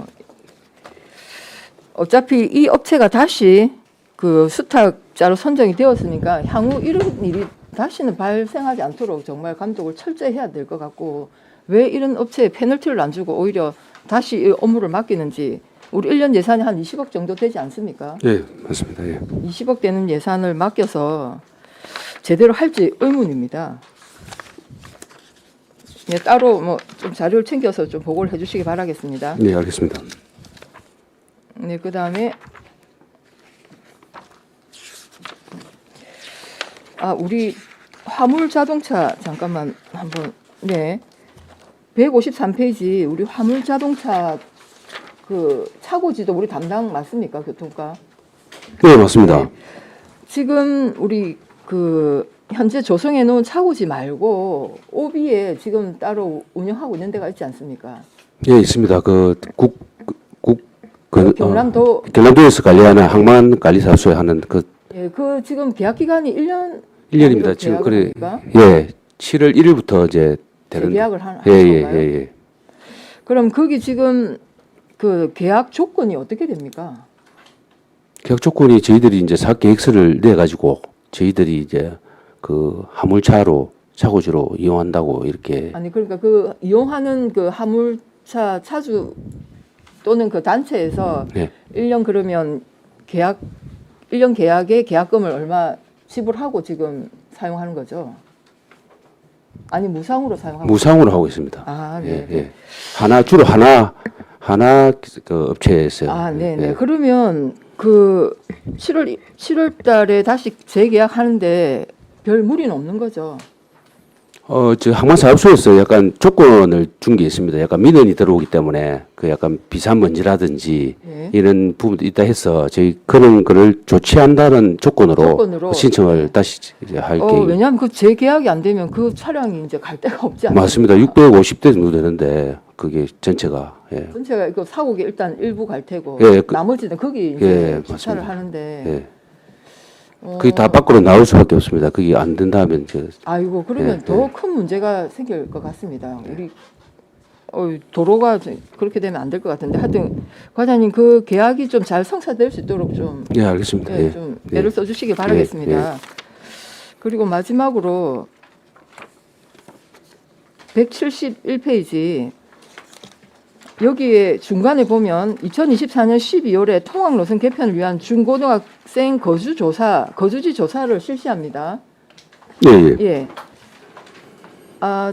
어차피 이 업체가 다시 그 수탁자로 선정이 되었으니까 향후 이런 일이 다시는 발생하지 않도록 정말 감독을 철저히 해야 될 것 같고 왜 이런 업체에 페널티를 안 주고 오히려 다시 이 업무를 맡기는지 우리 1년 예산이 한 20억 정도 되지 않습니까? 예, 맞습니다. 예. 20억 되는 예산을 맡겨서 제대로 할지 의문입니다. 네, 따로 뭐 좀 자료를 챙겨서 좀 보고를 해주시기 바라겠습니다. 네, 알겠습니다. 네, 그 다음에 우리 화물 자동차 잠깐만 한번 네 153페이지 우리 화물 자동차 그 차고지도 우리 담당 맞습니까 교통과? 네, 맞습니다. 지금 우리 그 현재 조성해 놓은 차고지 말고 오비에 지금 따로 운영하고 있는 데가 있지 않습니까? 예, 있습니다. 경남도에서 관리하는 항만관리사업소에 하는 예, 그 지금 계약 기간이 1년 1년입니다. 지금 그래 예, 7월 1일부터 이제 되는 재계약을 하는 예, 건가요? 예. 그럼 거기 지금 그 계약 조건이 어떻게 됩니까? 계약 조건이 저희들이 이제 사업 계획서를 내 가지고 저희들이 이제 그 화물차로 차고지로 이용한다고 이렇게 아니 그러니까 그 이용하는 그 화물차 차주 또는 그 단체에서 네. 1년 그러면 1년 계약에 계약금을 얼마 지불하고 지금 사용하는 거죠? 아니 무상으로 사용하고 무상으로 하고 있습니다. 아, 네. 예, 예. 주로 하나 그 업체에서 아, 네, 네. 예. 그러면 그 7월 달에 다시 재계약하는데 별 무리는 없는 거죠? 저 항만사업소에서 약간 조건을 준 게 있습니다. 약간 민원이 들어오기 때문에 그 약간 비싼 먼지라든지 네. 이런 부분도 있다 해서 저희 그런 거를 조치한다는 조건으로 신청을 다시 이제 할 계획. 왜냐하면 그 재계약이 안 되면 그 차량이 이제 갈 데가 없지 않습니까? 맞습니다. 650대 정도 되는데 그게 전체가 예. 전체가 이거 사고기 일단 일부 갈 테고 예, 나머지는 거기 이제 예, 주차를 맞습니다. 하는데 예. 그게 다 밖으로 나올 수밖에 없습니다. 그게 안 된다면 아이고 그러면 예, 더 큰 문제가 생길 것 같습니다. 우리 도로가 그렇게 되면 안 될 것 같은데 하여튼 과장님 그 계약이 좀 잘 성사될 수 있도록 좀 예, 알겠습니다. 예, 예. 좀 예. 애를 써주시기 바라겠습니다. 그리고 마지막으로 171페이지 여기에 중간에 보면 2024년 12월에 통학 노선 개편을 위한 중고등학생 거주지 조사를 실시합니다. 예, 예. 예.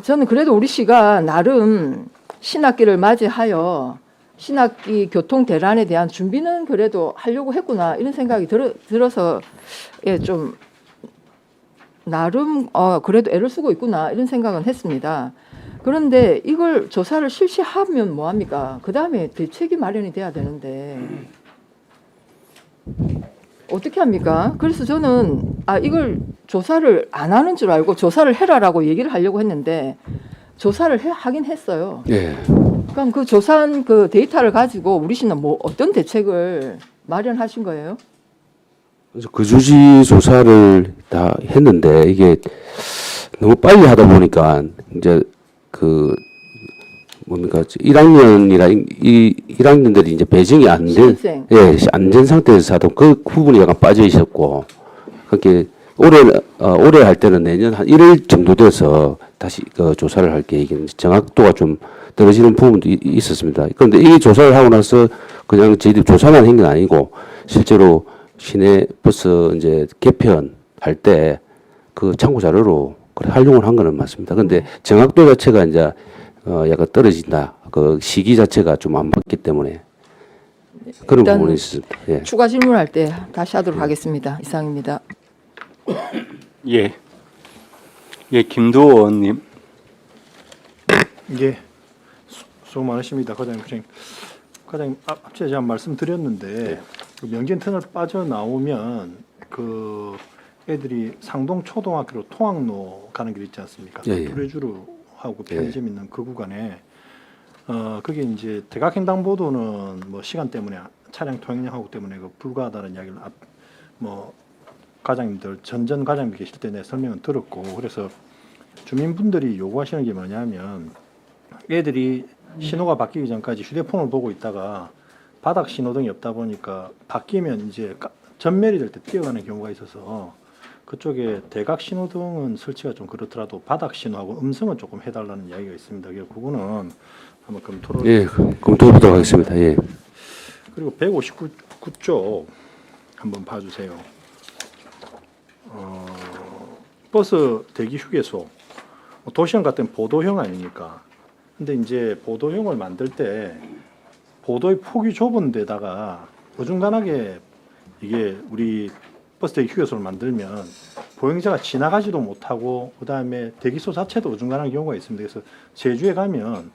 저는 그래도 우리 시가 나름 신학기를 맞이하여 신학기 교통 대란에 대한 준비는 그래도 하려고 했구나 이런 생각이 들어서 예, 좀 나름 그래도 애를 쓰고 있구나 이런 생각은 했습니다. 그런데 이걸 조사를 실시하면 뭐합니까? 그 다음에 대책이 마련이 돼야 되는데 어떻게 합니까? 그래서 저는 이걸 조사를 안 하는 줄 알고 조사를 해라라고 얘기를 하려고 했는데 조사를 하긴 했어요. 예. 그럼 그 조사한 그 데이터를 가지고 우리 시는 뭐 어떤 대책을 마련하신 거예요? 그래서 거주지 조사를 다 했는데 이게 너무 빨리 하다 보니까 이제 그 뭡니까 1학년이라 이 1학년들이 이제 배정이 안 된 신입생. 예, 안 된 상태에서 하던 그 부분이 약간 빠져 있었고 그렇게 올해 할 때는 내년 한 1월 정도 돼서 다시 그 조사를 할 계획인데 정확도가 좀 떨어지는 부분도 있었습니다. 그런데 이 조사를 하고 나서 그냥 저희들이 조사만 한 게 아니고 실제로 시내 버스 이제 개편할 때 그 참고 자료로 활용을 한 거는 맞습니다. 그런데 정확도 자체가 이제 약간 떨어진다. 그 시기 자체가 좀 안 맞기 때문에 그런 일단 부분이 있습니다. 예. 추가 질문할 때 다시 하도록 하겠습니다. 이상입니다. 예. 예, 김두호 의원님. 예, 수고 많으십니다, 과장님. 과장님, 앞에 제가 말씀드렸는데 그 명진 터널 빠져나오면 그 애들이 상동 초등학교로 통학로 가는 길 있지 않습니까? 예, 예. 두레주로하고 편의점 있는 그 구간에 그게 이제 대각횡단보도는 뭐 시간 때문에 차량 통행량하고 때문에 그 불가하다는 이야기를 뭐 과장님들 전 과장님 계실 때 내 설명은 들었고 그래서 주민분들이 요구하시는 게 뭐냐면 애들이 신호가 바뀌기 전까지 휴대폰을 보고 있다가 바닥 신호등이 없다 보니까 바뀌면 이제 전멸이 될 때 뛰어가는 경우가 있어서 그쪽에 대각 신호등은 설치가 좀 그렇더라도 바닥 신호하고 음성은 조금 해달라는 이야기가 있습니다. 그거는 한번 검토를 예, 검토해 보도록 하겠습니다. 예. 그리고 159쪽 한번 봐주세요. 버스 대기 휴게소 도시형 같은 보도형 아닙니까? 근데 이제 보도형을 만들 때 보도의 폭이 좁은 데다가 어중간하게 이게 우리 버스 대기 휴게소를 만들면 보행자가 지나가지도 못하고 그다음에 대기소 자체도 어중간한 경우가 있습니다. 그래서 제주에 가면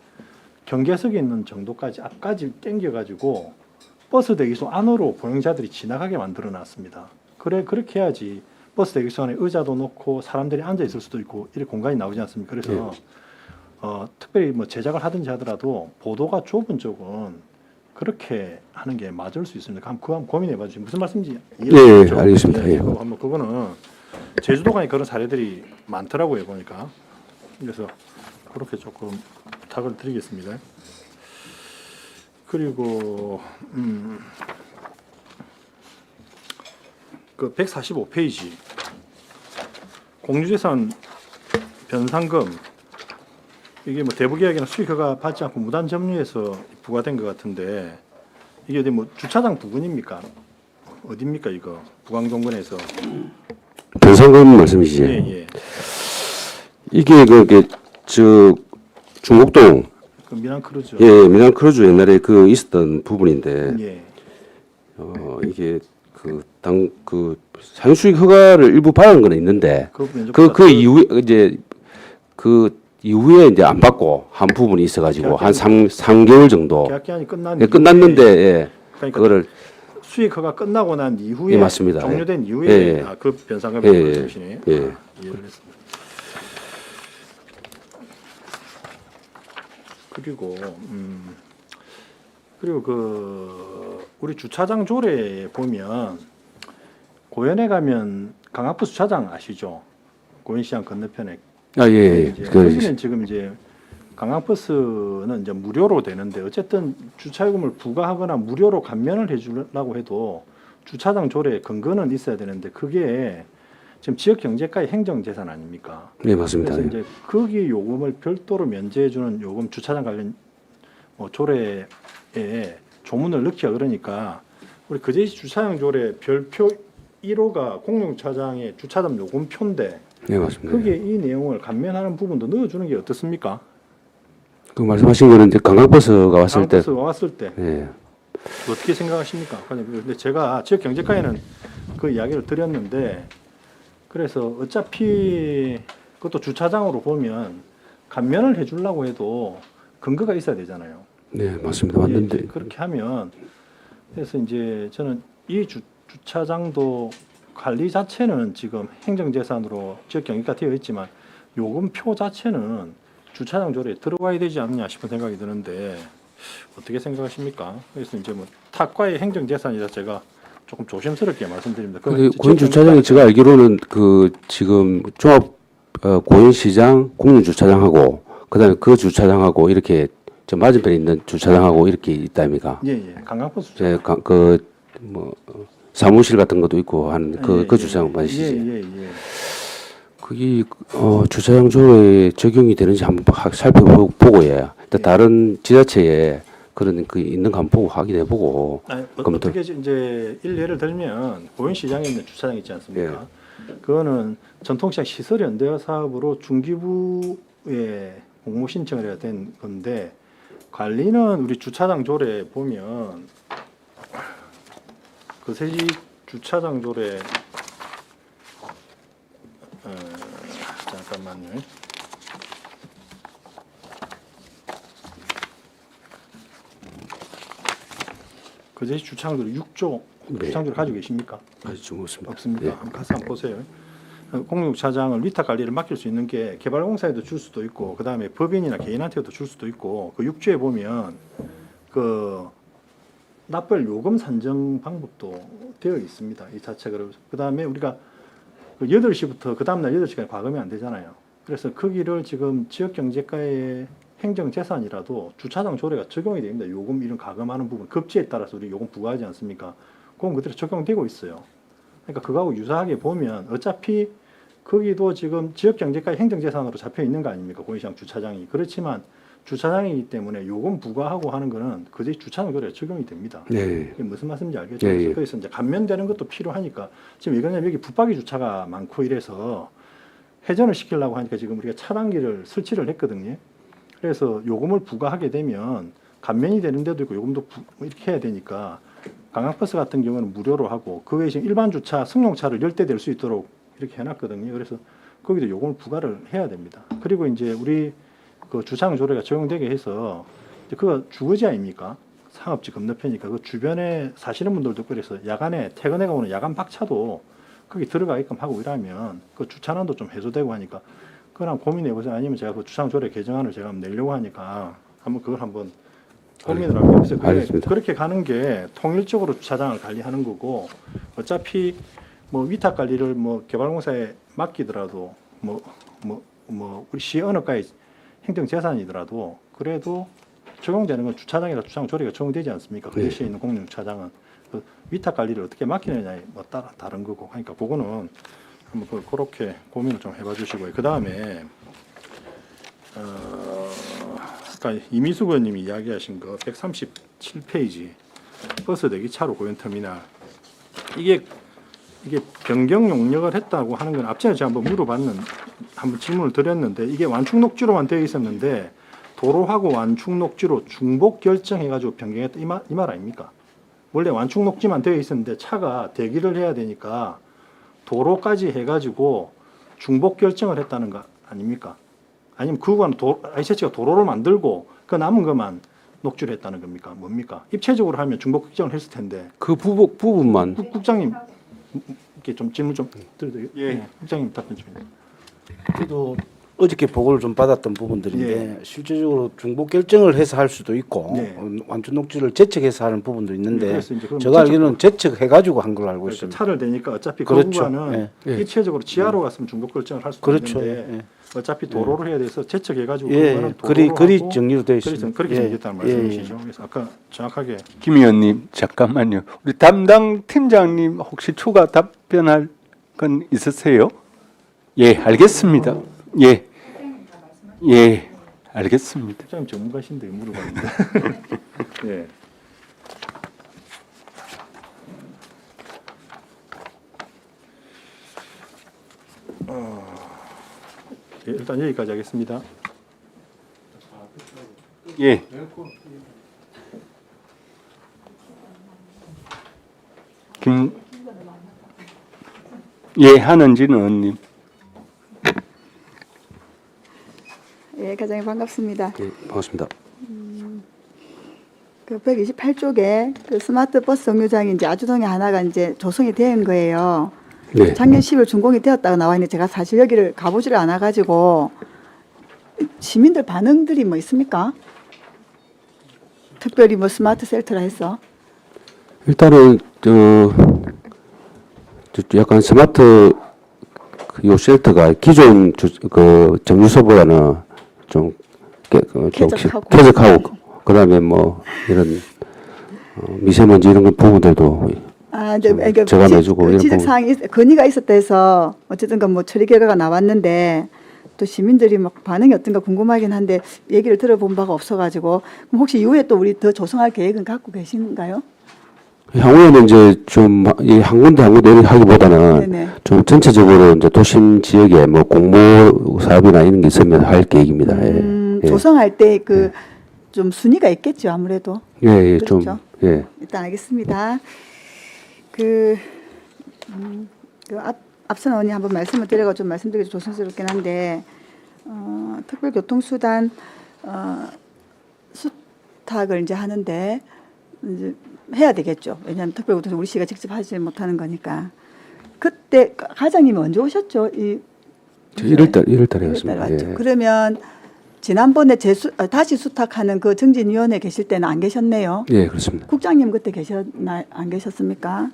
경계석에 있는 정도까지 앞까지 당겨가지고 버스 대기소 안으로 보행자들이 지나가게 만들어 놨습니다. 그렇게 해야지 버스 대기소 안에 의자도 놓고 사람들이 앉아 있을 수도 있고 이런 공간이 나오지 않습니까? 그래서 특별히 뭐 제작을 하든지 하더라도 보도가 좁은 쪽은 그렇게 하는 게 맞을 수 있습니다. 그거 한번 고민해 봐주세요. 무슨 말씀인지 이해되시죠? 알겠습니다. 예. 한번 그거는 제주도가 그런 사례들이 많더라고요 보니까. 그래서 그렇게 조금 부탁을 드리겠습니다. 그리고 그 145페이지 공유재산 변상금 이게 뭐 대부계약이나 수익허가 받지 않고 무단 점유해서 부과된 것 같은데 이게 어디 뭐 주차장 부근입니까? 어디입니까 이거 부광동군에서? 변상금 말씀이시죠? 예, 예. 이게 저 중곡동 그 미남 크루즈. 예, 미남 크루즈 옛날에 그 있었던 부분인데 예. 이게 그 상수익 허가를 일부 받은 건 있는데 그 이후에 이제 그 이후에 이제 안 받고 한 부분이 있어가지고 한 3개월 정도 계약 기한이 끝난 예, 끝났는데 이후에 예, 그러니까 그거를 수익 허가 끝나고 난 이후에 예, 맞습니다. 종료된 예. 이후에 예. 그 변상금이 예, 말씀이시네요. 예. 이해를 했습니다. 그리고 그 우리 주차장 조례에 보면 고현에 가면 강화부 주차장 아시죠? 고현시장 건너편에 예. 이제 거기는 지금 이제 관광버스는 이제 무료로 되는데 어쨌든 주차요금을 부과하거나 무료로 감면을 해주려고 해도 주차장 조례 근거는 있어야 되는데 그게 지금 지역 경제가의 행정재산 아닙니까? 네, 맞습니다. 그래서 이제 거기 요금을 별도로 면제해주는 요금 주차장 관련 조례에 조문을 넣기가 그러니까 우리 그제시 주차장 조례 별표 1호가 공용주차장의 주차장 요금표인데 네, 맞습니다. 거기에 이 내용을 감면하는 부분도 넣어주는 게 어떻습니까? 그 말씀하신 거는 이제 관광버스가 왔을 때, 관광버스가 왔을 때 예, 어떻게 생각하십니까? 근데 제가 지역 경제과에는 그 이야기를 드렸는데 그래서 어차피 그것도 주차장으로 보면 감면을 해주려고 해도 근거가 있어야 되잖아요. 네, 맞습니다. 예, 맞는데 이제 그렇게 하면 그래서 이제 저는 이 주차장도 관리 자체는 지금 행정재산으로 지역 경기가 되어 있지만 요금표 자체는 주차장 조례에 들어가야 되지 않느냐 싶은 생각이 드는데 어떻게 생각하십니까? 그래서 이제 뭐 탁과의 행정재산이라 제가 조금 조심스럽게 말씀드립니다. 근데 고인 주차장이 제가 알기로는 그 지금 종합 고인 시장 공용 주차장하고 그다음에 그 주차장하고 이렇게 저 맞은편에 있는 주차장하고 이렇게 있다입니까? 예, 관광버스 주차장. 그뭐 사무실 같은 것도 있고 한 그 주차장 맞으시죠? 예. 그게 주차장 조례에 적용이 되는지 한번 살펴보고 예. 다른 지자체에 그런 그 있는 거 한번 보고 확인해보고 어떻게 이제 예를 들면 고인시장에 있는 주차장 있지 않습니까? 그거는 전통시장 시설연대 사업으로 중기부에 공모 신청을 해야 된 건데 관리는 우리 주차장 조례 보면 그 세지 주차장 조례 잠깐만요. 그제 주차장조례 6조 주차장조례 가지고 계십니까? 아직 좀 없습니다. 없습니다. 예. 한번 가서 한번 보세요. 공유주차장을 위탁 관리를 맡길 수 있는 게 개발공사에도 줄 수도 있고 그 다음에 법인이나 개인한테도 줄 수도 있고 그 6조에 보면 그 납부할 요금 산정 방법도 되어 있습니다. 이 자체가 그 다음에 우리가 그 8시부터 그 다음날 8시까지 과금이 안 되잖아요. 그래서 거기를 지금 지역경제가의 행정재산이라도 주차장 조례가 적용이 됩니다. 요금 이런 가금하는 부분 급지에 따라서 우리 요금 부과하지 않습니까? 그건 그대로 적용되고 있어요. 그러니까 그거하고 유사하게 보면 어차피 거기도 지금 지역경제가의 행정재산으로 잡혀 있는 거 아닙니까? 고인시장 주차장이. 그렇지만 주차장이기 때문에 요금 부과하고 하는 거는 그제 주차장 조례에 적용이 됩니다. 네. 이게 무슨 말씀인지 알겠죠? 예, 예. 그래서 이제 감면되는 것도 필요하니까 지금 이거는 여기 붙박이 주차가 많고 이래서 회전을 시키려고 하니까 지금 우리가 차단기를 설치를 했거든요. 그래서 요금을 부과하게 되면 감면이 되는 데도 있고 요금도 이렇게 해야 되니까 관광버스 같은 경우는 무료로 하고 그 외에 지금 일반 주차 승용차를 10대 될 수 있도록 이렇게 해놨거든요. 그래서 거기도 요금을 부과를 해야 됩니다. 그리고 이제 우리 그 주차장 조례가 적용되게 해서 이제 그거 주거지 아닙니까? 상업지 건너편이니까 그 주변에 사시는 분들도 그래서 야간에 퇴근해가 오는 야간 박차도 거기 들어가게끔 하고 이러면 그 주차난도 좀 해소되고 하니까 그거랑 고민해 보세요. 아니면 제가 그 주차장 조례 개정안을 제가 한번 내려고 하니까 한번 그걸 한번 고민을 하고 해보세요. 알겠습니다. 그렇게 가는 게 통일적으로 주차장을 관리하는 거고 어차피 뭐 위탁 관리를 뭐 개발공사에 맡기더라도 우리 시 언어가의 행정재산이더라도 그래도 적용되는 건 주차장이라 주차장 조례가 적용되지 않습니까? 그 네. 도시에 있는 공용 주차장은 그 위탁 관리를 어떻게 맡기느냐에 뭐 따라 다른 거고 하니까 그거는 한번 그렇게 고민을 좀 해봐 주시고요. 그 다음에 아까 이미숙 의원님이 이야기하신 거 137페이지 버스 대기 차로 고연터미널 이게 변경 용역을 했다고 하는 건 앞전에 제가 한번 질문을 드렸는데 이게 완충 녹지로만 되어 있었는데 도로하고 완충 녹지로 중복 결정해가지고 변경했다 이 말 아닙니까? 원래 완충 녹지만 되어 있었는데 차가 대기를 해야 되니까 도로까지 해가지고 중복 결정을 했다는 거 아닙니까? 아니면 그거는 ICH가 도로를 만들고 그 남은 것만 녹지를 했다는 겁니까? 뭡니까? 입체적으로 하면 중복 결정을 했을 텐데 그 부분만 국장님 이렇게 좀 질문 좀 드려도 돼요? 예. 국장님 답변 좀 해주세요. 저도 어저께 보고를 좀 받았던 부분들인데 실질적으로 중복 결정을 해서 할 수도 있고 예. 완충 녹지를 제척해서 하는 부분도 있는데 그래서 이제 그럼 제가 알기로는 제척해가지고 한 걸로 알고 그러니까 있습니다. 차를 대니까 어차피 그 그렇죠. 구간은 예. 입체적으로 지하로 갔으면 중복 결정을 할 수도 그렇죠. 있는데 예. 어차피 도로를 해야 돼서 제척해가지고 예, 그거는 그리 도로로 그리 하고 정리로 되어 그래서 있습니다. 그렇게 예. 생겼다는 예, 말씀이시죠. 그래서 아까 정확하게 김 의원님 잠깐만요. 우리 담당 팀장님 혹시 추가 답변할 건 있으세요? 예, 알겠습니다. 예, 예, 알겠습니다. 국장님 전문가신데 물어봤는데. 예. 예, 일단 여기까지 하겠습니다. 예. 한은진 의원님. 예, 과장님 반갑습니다. 예, 반갑습니다. 그 128쪽에 그 스마트 버스 정류장이 이제 아주동에 하나가 이제 조성이 된 거예요. 네. 작년 10월 준공이 되었다고 나와 있는데 제가 사실 여기를 가보지를 않아 가지고 시민들 반응들이 뭐 있습니까? 특별히 뭐 스마트 셀터라 해서 일단은 약간 스마트 요 쉘터가 기존 그 정류소보다는 좀 쾌적하고 그다음에 뭐 이런 미세먼지 이런 부분들도 그러니까 제감해주고 이런 지적 부분. 사항이 건의가 있었다 해서 어쨌든 뭐 처리 결과가 나왔는데 또 시민들이 막 반응이 어떤가 궁금하긴 한데 얘기를 들어본 바가 없어가지고 그럼 혹시 이후에 또 우리 더 조성할 계획은 갖고 계신가요? 향후에는 이제 좀 이 한 군데 하기보다는 네네. 좀 전체적으로 이제 도심 지역에 뭐 공모 사업이나 이런 게 있으면 할 계획입니다. 예. 조성할 때 그 좀 순위가 있겠죠 아무래도. 예, 예, 그렇죠. 좀 예. 일단 알겠습니다. 그 앞선 의원님 한번 말씀을 드려가 좀 말씀드리기 조심스럽긴 한데 특별교통수단 수탁을 이제 하는데 이제 해야 되겠죠. 왜냐하면 특별교통수단 우리 시가 직접 하지 못하는 거니까. 그때 과장님이 언제 오셨죠? 1월달이었습니다. 맞죠. 예. 그러면 지난번에 다시 수탁하는 그 정진위원회 계실 때는 안 계셨네요. 예, 그렇습니다. 국장님 그때 안 계셨습니까?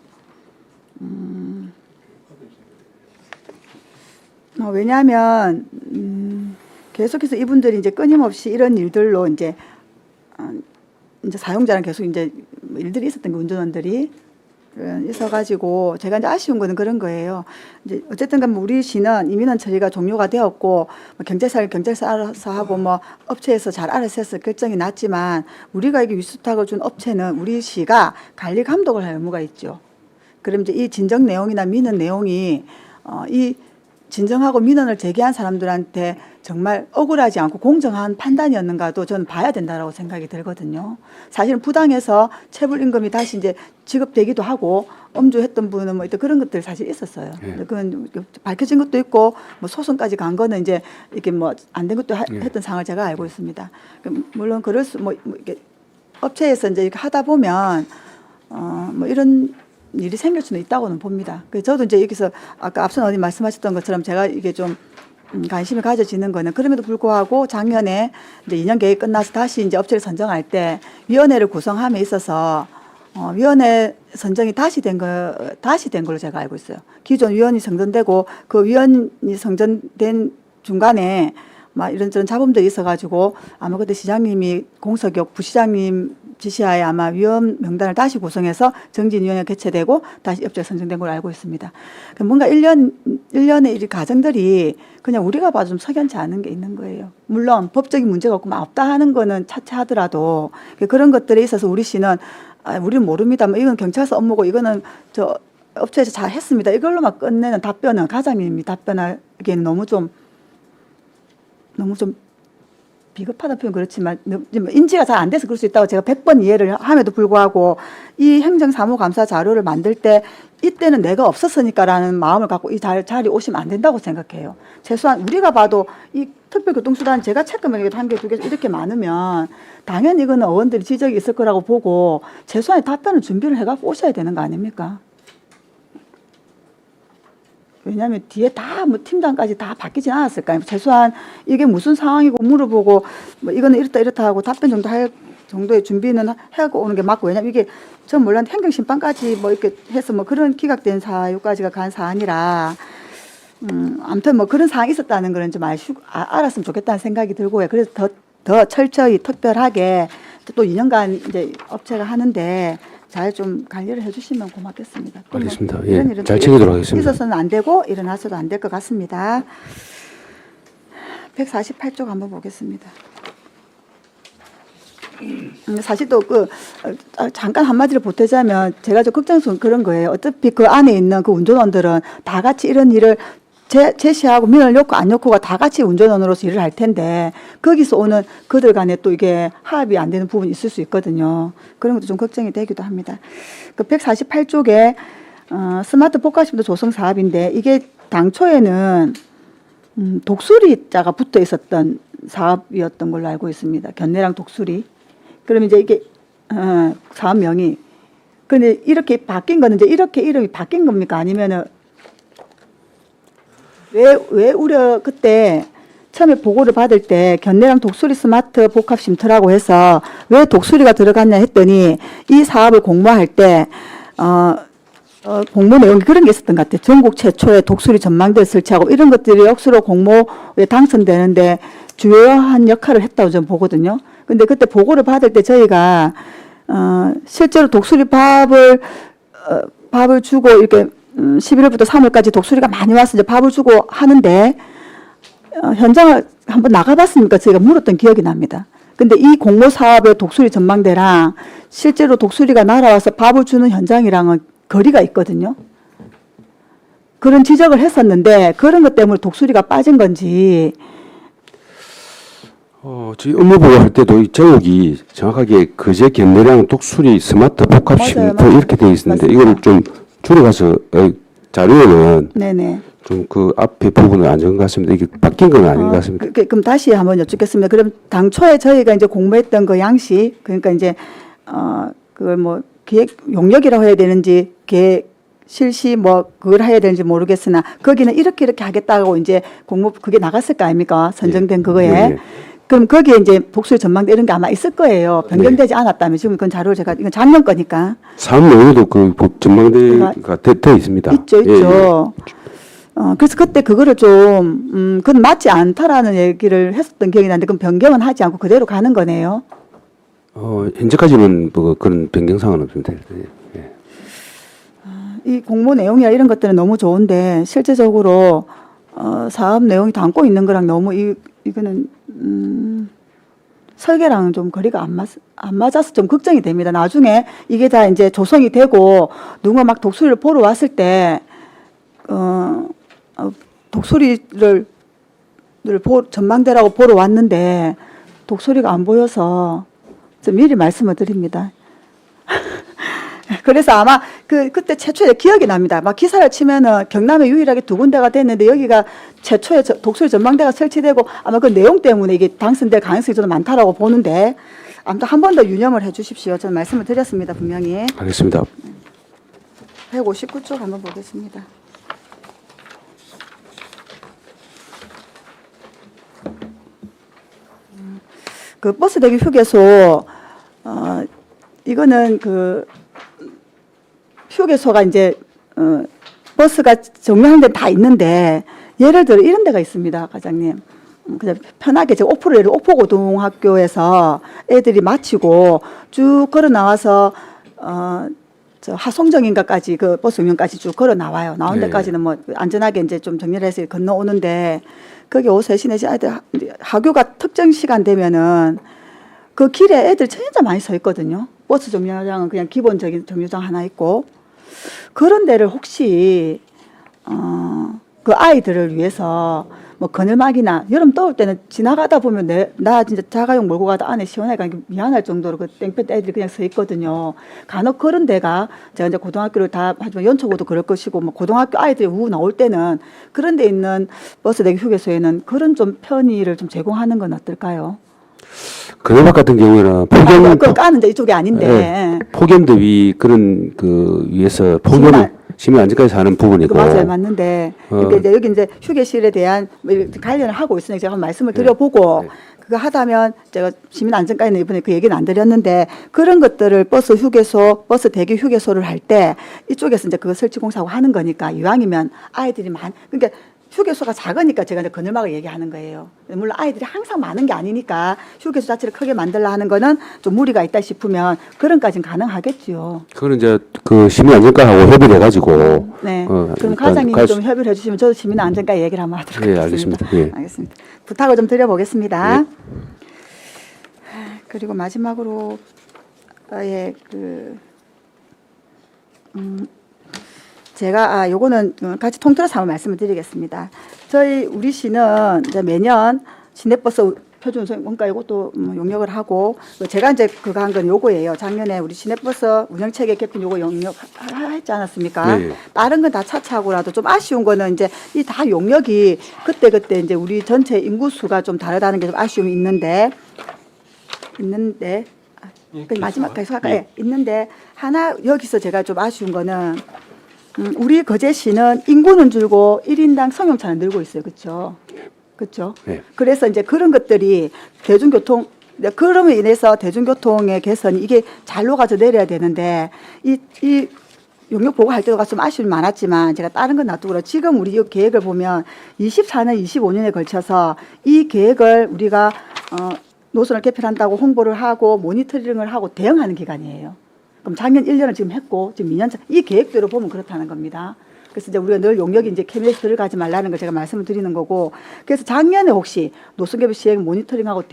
왜냐하면 계속해서 이분들이 이제 끊임없이 이런 일들로 이제 사용자랑 계속 이제 일들이 있었던 거 운전원들이 있어가지고 제가 이제 아쉬운 거는 그런 거예요. 이제 어쨌든 간에 우리 시는 이민원 처리가 종료가 되었고 뭐 경찰사를 알아서 하고 뭐 업체에서 잘 알아서 해서 결정이 났지만 우리가 이게 위수탁을 준 업체는 우리 시가 관리 감독을 할 의무가 있죠. 그럼 이제 이 진정 내용이나 민원 내용이 이 진정하고 민원을 제기한 사람들한테 정말 억울하지 않고 공정한 판단이었는가도 저는 봐야 된다라고 생각이 들거든요. 사실은 부당해서 체불 임금이 다시 이제 지급되기도 하고 엄주했던 분은 뭐 그런 것들 사실 있었어요. 그건 밝혀진 것도 있고 뭐 소송까지 간 거는 이제 이렇게 뭐 안 된 것도 했던 상황을 제가 알고 있습니다. 물론 그럴 수 뭐 이렇게 업체에서 이제 이렇게 하다 보면 뭐 이런 일이 생길 수는 있다고는 봅니다. 그래서 저도 이제 여기서 아까 앞서 어디 말씀하셨던 것처럼 제가 이게 좀 관심이 가져지는 거는 그럼에도 불구하고 작년에 이제 2년 계획 끝나서 다시 이제 업체를 선정할 때 위원회를 구성함에 있어서 위원회 선정이 다시 된 걸로 제가 알고 있어요. 기존 위원이 선정되고 그 위원이 선정된 중간에 막 이런저런 잡음들이 있어가지고 아마 그때 시장님이 공석역 부시장님 지시하에 아마 위원 명단을 다시 구성해서 정진위원회 개최되고 다시 업체 선정된 걸로 알고 있습니다. 뭔가 1년의 이 과정들이 그냥 우리가 봐도 좀 석연치 않은 게 있는 거예요. 물론 법적인 문제가 없고 없다 하는 거는 차치하더라도 그런 것들에 있어서 우리 시는 우리는 모릅니다. 뭐 이건 경찰서 업무고 이거는 저 업체에서 잘 했습니다. 이걸로만 끝내는 답변은 과장님이 답변하기에는 너무 좀 비겁하다 표현 그렇지만 인지가 잘 안 돼서 그럴 수 있다고 제가 100번 이해를 함에도 불구하고 이 행정사무감사 자료를 만들 때 이때는 내가 없었으니까라는 마음을 갖고 이 자리에 오시면 안 된다고 생각해요. 최소한 우리가 봐도 이 특별교통수단 제가 체크만 한 개, 두 개 이렇게 많으면 당연히 이거는 의원들이 지적이 있을 거라고 보고 최소한 답변을 준비를 해갖고 오셔야 되는 거 아닙니까? 왜냐하면 뒤에 다 뭐 팀장까지 다 바뀌진 않았을 거아요. 최소한 이게 무슨 상황이고 물어보고 뭐 이거는 이렇다 하고 답변 정도 할 정도의 준비는 하고 오는 게 맞고 왜냐하면 이게 전 몰랐는데 행정심판까지 뭐 이렇게 해서 뭐 그런 기각된 사유까지가 간 사안이라 아무튼 뭐 그런 상황이 있었다는 거는 좀 알았으면 좋겠다는 생각이 들고요. 그래서 더 철저히 특별하게 또 2년간 이제 업체가 하는데 잘 좀 관리를 해주시면 고맙겠습니다. 알겠습니다. 뭐 예, 이런 일은 잘 챙기도록 하겠습니다. 있어서는 안 되고 일어나서도 안 될 것 같습니다. 148쪽 한번 보겠습니다. 사실 또 잠깐 한마디를 보태자면 제가 좀 걱정스러운 그런 거예요. 어차피 그 안에 있는 그 운전원들은 다 같이 이런 일을 제시하고 민원을 넣고 안 넣고가 다 같이 운전원으로서 일을 할 텐데 거기서 오는 그들 간에 또 이게 합이 안 되는 부분이 있을 수 있거든요. 그런 것도 좀 걱정이 되기도 합니다. 그 148쪽에 스마트 복합심도 조성 사업인데 이게 당초에는 독수리자가 붙어 있었던 사업이었던 걸로 알고 있습니다. 견내랑 독수리. 그러면 이제 이게 사업명이 그런데 이렇게 바뀐 거는 이제 이렇게 이름이 바뀐 겁니까? 아니면은 왜 그때 처음에 보고를 받을 때 견내랑 독수리 스마트 복합 쉼터라고 해서 왜 독수리가 들어갔냐 했더니 이 사업을 공모할 때 공모 내용이 그런 게 있었던 것 같아요. 전국 최초의 독수리 전망대를 설치하고 이런 것들이 억수로 공모에 당선되는데 주요한 역할을 했다고 저는 보거든요. 근데 그때 보고를 받을 때 저희가 실제로 독수리 밥을 주고 이렇게 11월부터 3월까지 독수리가 많이 와서 이제 밥을 주고 하는데 현장을 한번 나가봤습니까? 저희가 물었던 기억이 납니다. 근데 이 공모 사업의 독수리 전망대랑 실제로 독수리가 날아와서 밥을 주는 현장이랑은 거리가 있거든요. 그런 지적을 했었는데 그런 것 때문에 독수리가 빠진 건지. 저희 업무보고 할 때도 이 제목이 정확하게 거제 견내량 독수리 스마트 복합 쉼터 맞아요. 이렇게 되어 있는데 맞습니다. 이거를 좀 줄여가서 자료에는 네네. 좀 그 앞에 부분은 안 적은 것 같습니다. 이게 바뀐 건 아닌 것 같습니다. 그럼 다시 한번 여쭙겠습니다. 그럼 당초에 저희가 이제 공모했던 그 양식, 그러니까 이제 그걸 뭐 기획 용역이라고 해야 되는지 계획 실시 뭐 그걸 해야 되는지 모르겠으나 거기는 이렇게 하겠다고 이제 공모 그게 나갔을 거 아닙니까? 선정된 그거에. 예. 그럼 거기에 이제 독수리 전망대 이런 게 아마 있을 거예요. 변경되지 않았다면 지금 그건 자료를 제가 이건 작년 거니까. 사업 내용에도 그 전망대가 되어 있습니다. 있죠. 그래서 그때 그거를 좀, 그건 맞지 않다라는 얘기를 했었던 기억이 나는데, 그럼 변경은 하지 않고 그대로 가는 거네요. 현재까지는 뭐 그런 변경사항은 없습니다. 예. 이 공모 내용이나 이런 것들은 너무 좋은데 실제적으로 사업 내용이 담고 있는 거랑 너무 이거는 설계랑은 좀 거리가 안 맞아서 좀 걱정이 됩니다. 나중에 이게 다 이제 조성이 되고 누가 막 독수리를 보러 왔을 때 독수리를 전망대라고 보러 왔는데 독수리가 안 보여서 좀 미리 말씀을 드립니다. 그래서 아마 그때 최초에 기억이 납니다. 막 기사를 치면은 경남에 유일하게 2군데가 됐는데 여기가 최초에 독수리 전망대가 설치되고 아마 그 내용 때문에 이게 당선될 가능성이 좀 많다라고 보는데 아무튼 한 번 더 유념을 해 주십시오. 저는 말씀을 드렸습니다. 분명히. 알겠습니다. 159쪽 한번 보겠습니다. 그 버스 대기 휴게소 이거는 그 휴게소가 이제 버스가 정류하는 데 다 있는데 예를 들어 이런 데가 있습니다, 과장님. 그냥 편하게 제가 오포고등학교에서 애들이 마치고 쭉 걸어 나와서 저 하송정인가까지 그 버스 정류장까지 쭉 걸어 나와요. 나온 네. 데까지는 뭐 안전하게 이제 좀 정리를 해서 건너오는데 거기 오후 3시, 4시 아이들 하교가 특정 시간 되면은 그 길에 애들 진짜 많이 서 있거든요. 버스 정류장은 그냥 기본적인 정류장 하나 있고 그런 데를 혹시 그 아이들을 위해서 뭐 그늘막이나 여름 더울 때는 지나가다 보면 나 진짜 자가용 몰고 가다 안에 시원하니까 미안할 정도로 그 땡볕 애들이 그냥 서 있거든요. 간혹 그런 데가 제가 이제 고등학교를 다 하지만 연초고도 그럴 것이고 뭐 고등학교 아이들이 오후 나올 때는 그런 데 있는 버스 대기 휴게소에는 그런 좀 편의를 좀 제공하는 건 어떨까요? 그네박 같은 경우에는 폭염 그걸 까는 데 이쪽이 아닌데. 네, 폭염 대비 그런 그 위에서 폭염 시민 안전까지 사는 부분이고. 맞아요, 맞는데 그러니까 이제 여기 이제 휴게실에 대한 뭐 이렇게 관련을 하고 있으니까 제가 한번 말씀을 드려보고 네. 그거 하다면 제가 시민 안전까지는 이번에 그 얘기는 안 드렸는데 그런 것들을 버스 휴게소, 버스 대기 휴게소를 할 때 이쪽에서 이제 그거 설치 공사하고 하는 거니까 이왕이면 아이들이 그러니까 휴게소가 작으니까 제가 이제 그늘막을 얘기하는 거예요. 물론 아이들이 항상 많은 게 아니니까 휴게소 자체를 크게 만들라 하는 거는 좀 무리가 있다 싶으면 그런까지는 가능하겠지요. 그거는 이제 그 시민 안전과하고 협의를 해가지고. 네. 그럼 일단 과장님이 좀 협의를 해주시면 저도 시민 안전과 얘기를 한번 하도록 예, 하겠습니다. 알겠습니다. 예. 알겠습니다. 부탁을 좀 드려보겠습니다. 네. 그리고 마지막으로 제가 요거는 같이 통틀어서 한번 말씀을 드리겠습니다. 우리 시는 이제 매년 시내버스 표준 원가 이것도 용역을 하고 제가 이제 그거 한 건 요거예요. 작년에 우리 시내버스 운영체계 개편 요거 용역했지 않았습니까? 네. 다른 건 다 차차하고라도 좀 아쉬운 거는 이제 이 다 용역이 그때 이제 우리 전체 인구 수가 좀 다르다는 게 좀 아쉬움이 있는데 그 마지막까지 할까요? 있는데 하나 여기서 제가 좀 아쉬운 거는 우리 거제시는 인구는 줄고 1인당 승용차는 늘고 있어요. 그렇죠? 그렇죠? 네. 그래서 이제 그런 것들이 대중교통 그럼으로 인해서 대중교통의 개선이 이게 잘 녹아져 내려야 되는데 이 용역 보고할 때가 좀 아쉬움이 많았지만 제가 다른 건 놔두고 지금 우리 이 계획을 보면 24년, 25년에 걸쳐서 이 계획을 우리가 노선을 개편한다고 홍보를 하고 모니터링을 하고 대응하는 기간이에요. 그럼 작년 1년을 지금 했고 지금 2년차 이 계획대로 보면 그렇다는 겁니다. 그래서 이제 우리가 늘 용역이 이제 캐비넷에 들어가지 말라는 걸 제가 말씀을 드리는 거고 그래서 작년에 혹시 노선개별 시행 모니터링하고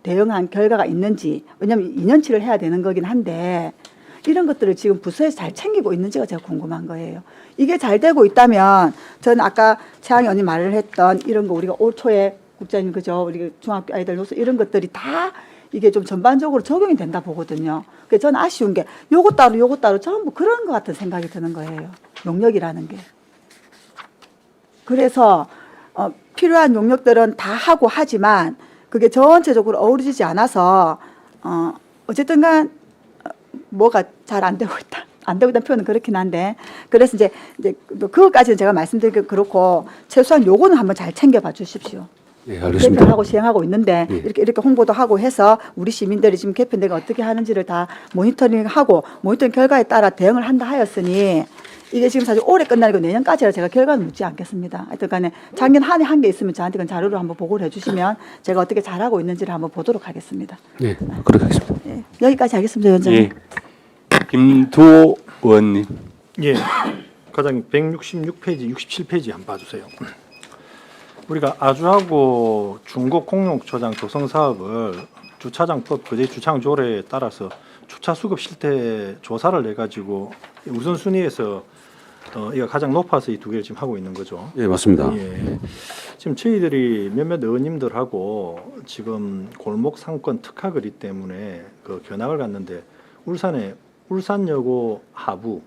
대응한 결과가 있는지 왜냐하면 2년치를 해야 되는 거긴 한데 이런 것들을 지금 부서에서 잘 챙기고 있는지가 제가 궁금한 거예요. 이게 잘 되고 있다면 저는 아까 최양희 언니 말을 했던 이런 거 우리가 올 초에 국장님 그죠? 우리 중학교 아이들 노선 이런 것들이 다 이게 좀 전반적으로 적용이 된다 보거든요. 그래서 저는 아쉬운 게 요거 따로 전부 그런 것 같은 생각이 드는 거예요. 용역이라는 게. 그래서 필요한 용역들은 다 하고 하지만 그게 전체적으로 어우러지지 않아서 어쨌든 간 뭐가 잘 안 되고 있다. 안 되고 있다는 표현은 그렇긴 한데 그래서 이제 그것까지는 제가 말씀드리기 그렇고 최소한 요거는 한번 잘 챙겨봐 주십시오. 예, 알겠습니다. 개편하고 시행하고 있는데 예. 이렇게 홍보도 하고 해서 우리 시민들이 지금 개편대가 어떻게 하는지를 다 모니터링하고 모니터링 결과에 따라 대응을 한다 하였으니 이게 지금 사실 올해 끝나고 내년까지라 제가 결과는 묻지 않겠습니다. 하여튼 간에 작년 한 해 한 게 있으면 저한테 그건 자료로 한번 보고를 해주시면 제가 어떻게 잘하고 있는지를 한번 보도록 하겠습니다. 예, 그렇게 하겠습니다. 예, 여기까지 하겠습니다, 위원장님. 예. 김두호 의원님. 예. 과장님 166페이지, 67페이지 한번 봐주세요. 우리가 아주하고 중고 공용주차장 조성 사업을 주차장법 그제 주차장 조례에 따라서 주차 수급 실태 조사를 내 가지고 우선순위에서 이거 가장 높아서 이 두 개를 지금 하고 있는 거죠. 예, 맞습니다. 예. 지금 저희들이 몇몇 의원님들하고 지금 골목 상권 특화거리 때문에 그 견학을 갔는데 울산에 울산여고 하부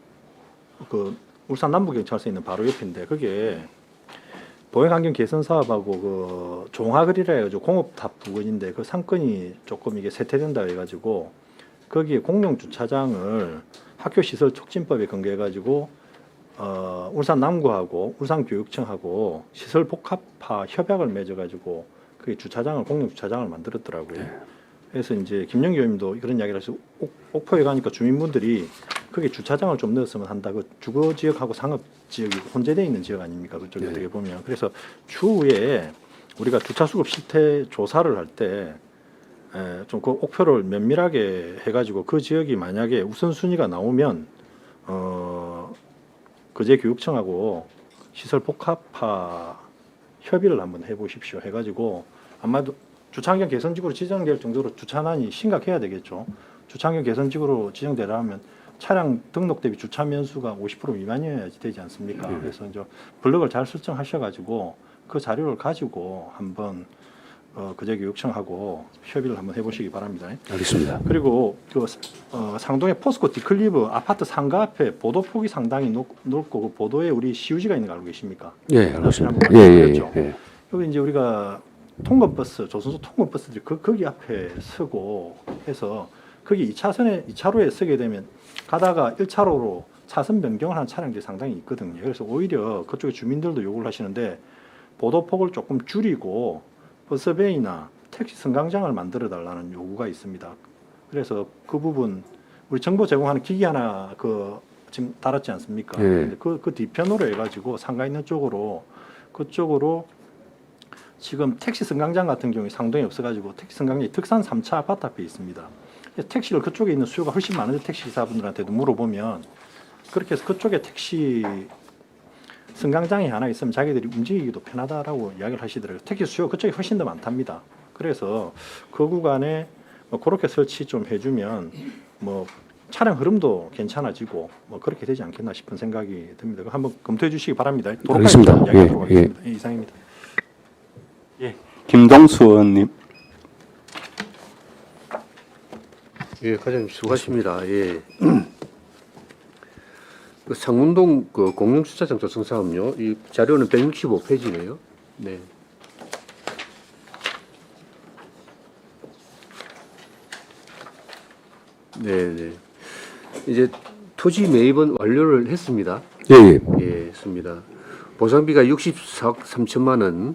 그 울산 남부경찰서 있는 바로 옆인데 그게 보행환경 개선 사업하고 그 종화거리라 해가지고 공업탑 부근인데 그 상권이 조금 이게 쇠퇴된다 해가지고 거기에 공용 주차장을 학교 시설 촉진법에 근거해가지고 울산 남구하고 울산교육청하고 시설 복합화 협약을 맺어가지고 그 주차장을 공용 주차장을 만들었더라고요. 그래서 이제 김영기 의원님도 그런 이야기를 해서 옥포에 가니까 주민분들이 거기 주차장을 좀 넣었으면 한다. 그 주거 지역하고 상업 지역이 혼재되어 있는 지역 아닙니까? 그쪽에 어떻게 보면. 그래서 추후에 우리가 주차 수급 실태 조사를 할 때 좀 그 옥표를 면밀하게 해가지고 그 지역이 만약에 우선순위가 나오면 그제 교육청하고 시설 복합화 협의를 한번 해보십시오. 해가지고 아마도 주차환경 개선지구로 지정될 정도로 주차난이 심각해야 되겠죠. 주차환경 개선지구로 지정되려면 차량 등록 대비 주차 면수가 50% 미만이어야지 되지 않습니까? 그래서 이제 블럭을 잘 설정하셔가지고 그 자료를 가지고 한번 그제 교육청하고 협의를 한번 해보시기 바랍니다. 알겠습니다. 그리고 그 상동의 포스코 디클리브 아파트 상가 앞에 보도 폭이 상당히 넓고 그 보도에 우리 시유지가 있는 거 알고 계십니까? 예, 알고 있습니다. 한번 예, 말씀드렸죠. 예. 여기 이제 우리가 통근버스, 조선소 통근버스들이 거기 앞에 서고 해서 거기 2차로에 서게 되면 가다가 1차로로 차선 변경을 하는 차량들이 상당히 있거든요. 그래서 오히려 그쪽에 주민들도 요구를 하시는데 보도폭을 조금 줄이고 버스베이나 택시 승강장을 만들어 달라는 요구가 있습니다. 그래서 그 부분 우리 정보 제공하는 기기 하나 지금 달았지 않습니까? 예. 근데 그 뒤편으로 해가지고 상가 있는 쪽으로 그쪽으로 지금 택시 승강장 같은 경우에 상동이 없어가지고 택시 승강장이 특산 3차 아파트 앞에 있습니다. 택시를 그쪽에 있는 수요가 훨씬 많은데 택시 기사분들한테도 물어보면 그렇게 해서 그쪽에 택시 승강장이 하나 있으면 자기들이 움직이기도 편하다라고 이야기를 하시더라고요. 택시 수요 그쪽이 훨씬 더 많답니다. 그래서 그 구간에 뭐 그렇게 설치 좀 해주면 뭐 차량 흐름도 괜찮아지고 뭐 그렇게 되지 않겠나 싶은 생각이 듭니다. 한번 검토해 주시기 바랍니다. 알겠습니다. 이야기하도록 예, 하겠습니다. 이상입니다. 김동수 의원님. 예, 과장님 수고하십니다. 예. 그 상문동 그 공영주차장 조성 사업요. 이 자료는 165페이지네요. 네. 네, 네. 이제 토지 매입은 완료를 했습니다. 예, 예. 예, 했습니다. 보상비가 64억 3천만 원,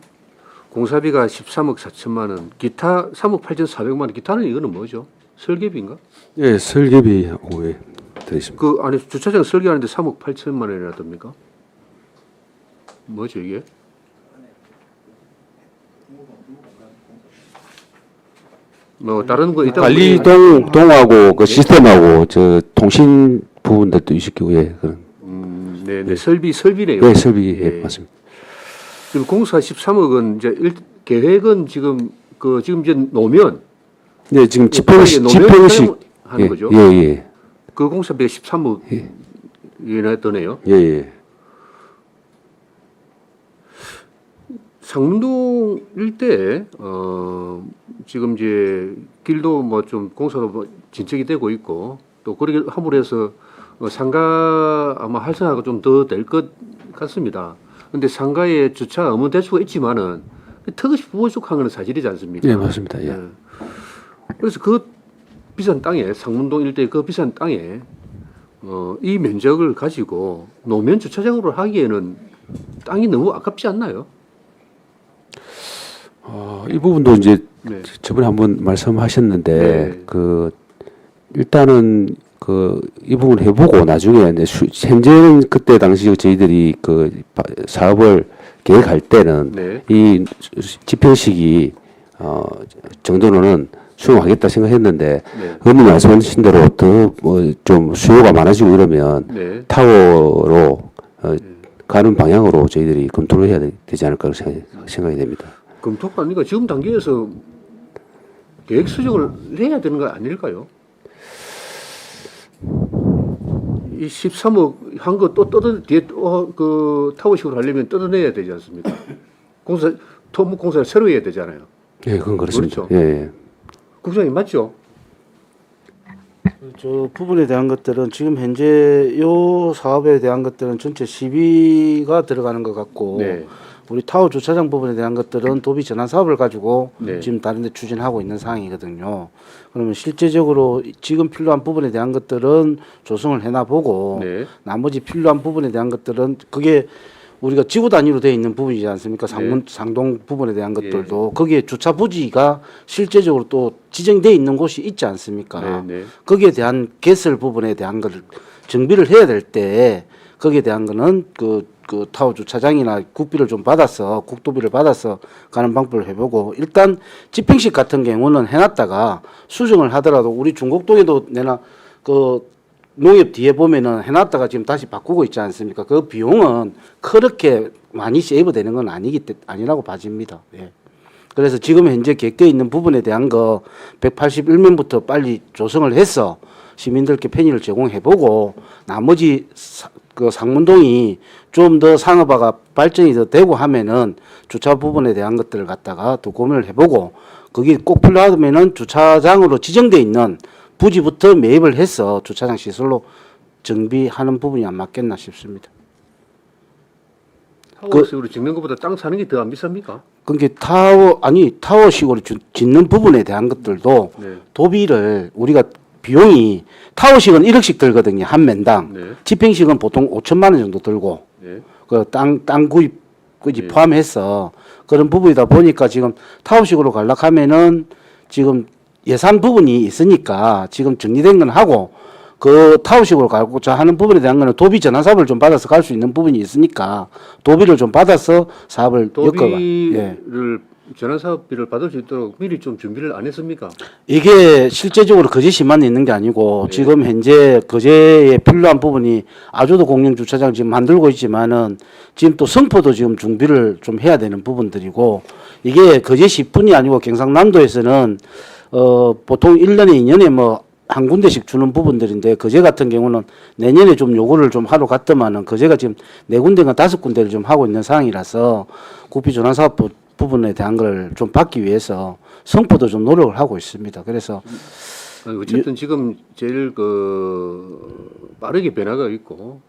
공사비가 13억 4천만 원, 기타 3억 8천4백만 원. 기타는 이거는 뭐죠? 설계비인가? 예, 설계비하고 예, 들어있습니다. 그 안에 주차장 설계하는데 3억 8천만 원이나 듭니까? 뭐죠 이게? 뭐 다른 거 일단 관리동하고 그 시스템하고 저 통신 부분들도 있었고 예, 네, 설비네요. 예, 설비 예, 맞습니다. 지금 공사 13억은 이제 계획은 지금 지금 이제 노면 네, 지금 노면 집행식 하는 거죠. 예, 예, 그 공사비가 13억이나 드네요. 예, 예. 상문동 일대 지금 이제 길도 뭐 좀 공사도 뭐 진척이 되고 있고 또 그렇게 함으로 해서 상가 아마 활성화가 좀 더 될 것 같습니다. 근데 상가에 주차 의무 대수가 있지만은 턱없이 부족한 건 사실이지 않습니까? 예, 맞습니다. 예. 그래서 그 비싼 땅에 상문동 일대 그 비싼 땅에 이 면적을 가지고 노면 주차장으로 하기에는 땅이 너무 아깝지 않나요? 이 부분도 이제 네. 저번에 한번 말씀하셨는데 네. 그 일단은 그 이 부분 해보고 나중에 현재는 그때 당시 저희들이 그 사업을 계획할 때는 네. 이 집행식이 정도로는 수용하겠다 생각했는데 네. 의원님 말씀하신 대로 더 뭐 좀 수요가 많아지고 이러면 네. 타워로 가는 방향으로 저희들이 검토를 해야 되지 않을까 생각이 됩니다. 검토가 아니라 지금 단계에서 계획 수정을 해야 되는 거 아닐까요? 이 13억 한 거 또 뒤에 또 그 타워식으로 하려면 뜯어내야 되지 않습니까? 토목 공사를 새로 해야 되잖아요. 예, 그건 그렇습니다. 그렇죠. 예, 예. 국장님 맞죠? 저 부분에 대한 것들은 지금 현재 요 사업에 대한 것들은 전체 시비가 들어가는 것 같고 네. 우리 타워 주차장 부분에 대한 것들은 도비 전환 사업을 가지고 네. 지금 다른 데 추진하고 있는 상황이거든요. 그러면 실제적으로 지금 필요한 부분에 대한 것들은 조성을 해놔 보고 네. 나머지 필요한 부분에 대한 것들은 그게 우리가 지구 단위로 되어 있는 부분이지 않습니까? 네. 상동 부분에 대한 것들도 거기에 주차 부지가 실제적으로 또 지정돼 있는 곳이 있지 않습니까? 네, 네. 거기에 대한 개설 부분에 대한 것을 정비를 해야 될 때 거기에 대한 거는 그 타워 주차장이나 국비를 좀 받아서 국도비를 받아서 가는 방법을 해보고 일단 집행식 같은 경우는 해놨다가 수정을 하더라도 우리 중곡동에도 내나 그 농협 뒤에 보면은 해놨다가 지금 다시 바꾸고 있지 않습니까? 그 비용은 그렇게 많이 세이브 되는 건 아니라고 봐집니다. 예. 그래서 지금 현재 계획되어 있는 부분에 대한 거 181면부터 빨리 조성을 해서 시민들께 편의를 제공해보고 나머지 그 상문동이 좀 더 상업화가 발전이 더 되고 하면은 주차 부분에 대한 것들을 갖다가 또 고민을 해보고 거기 꼭 필요하면은 주차장으로 지정돼 있는 부지부터 매입을 해서 주차장 시설로 정비하는 부분이 안 맞겠나 싶습니다. 타워식으로 짓는 것보다 땅 사는 게 더 안 비쌉니까? 그게 타워식으로 짓는 부분에 대한 것들도 네. 도비를 우리가 비용이 타워식은 1억씩 들거든요. 한 면당. 네. 집행식은 보통 5천만 원 정도 들고 네. 그 땅 구입까지 네. 포함해서 그런 부분이다 보니까 지금 타워식으로 가려하면은 지금 예산 부분이 있으니까 지금 정리된 건 하고 그 타워식으로 가고자 하는 부분에 대한 거는 도비 전환 사업을 좀 받아서 갈 수 있는 부분이 있으니까 도비를 좀 받아서 사업을 엮어가. 예. 도비를 전환 사업비를 받을 수 있도록 미리 좀 준비를 안 했습니까? 이게 실제적으로 거제시만 있는 게 아니고 네. 지금 현재 거제에 필요한 부분이 아주도 공영 주차장 지금 만들고 있지만은 지금 또 성포도 지금 준비를 좀 해야 되는 부분들이고 이게 거제시뿐이 아니고 경상남도에서는 보통 1년에 2년에 뭐 한 군데씩 주는 부분들인데 거제 같은 경우는 내년에 좀 요구를 좀 하러 갔더만은 거제가 지금 4군데가 5군데를 좀 하고 있는 상황이라서 국비 전환 사업 부분에 대한 걸 좀 받기 위해서 성포도 좀 노력을 하고 있습니다. 그래서 어쨌든 지금 제일 빠르게 변화가 있고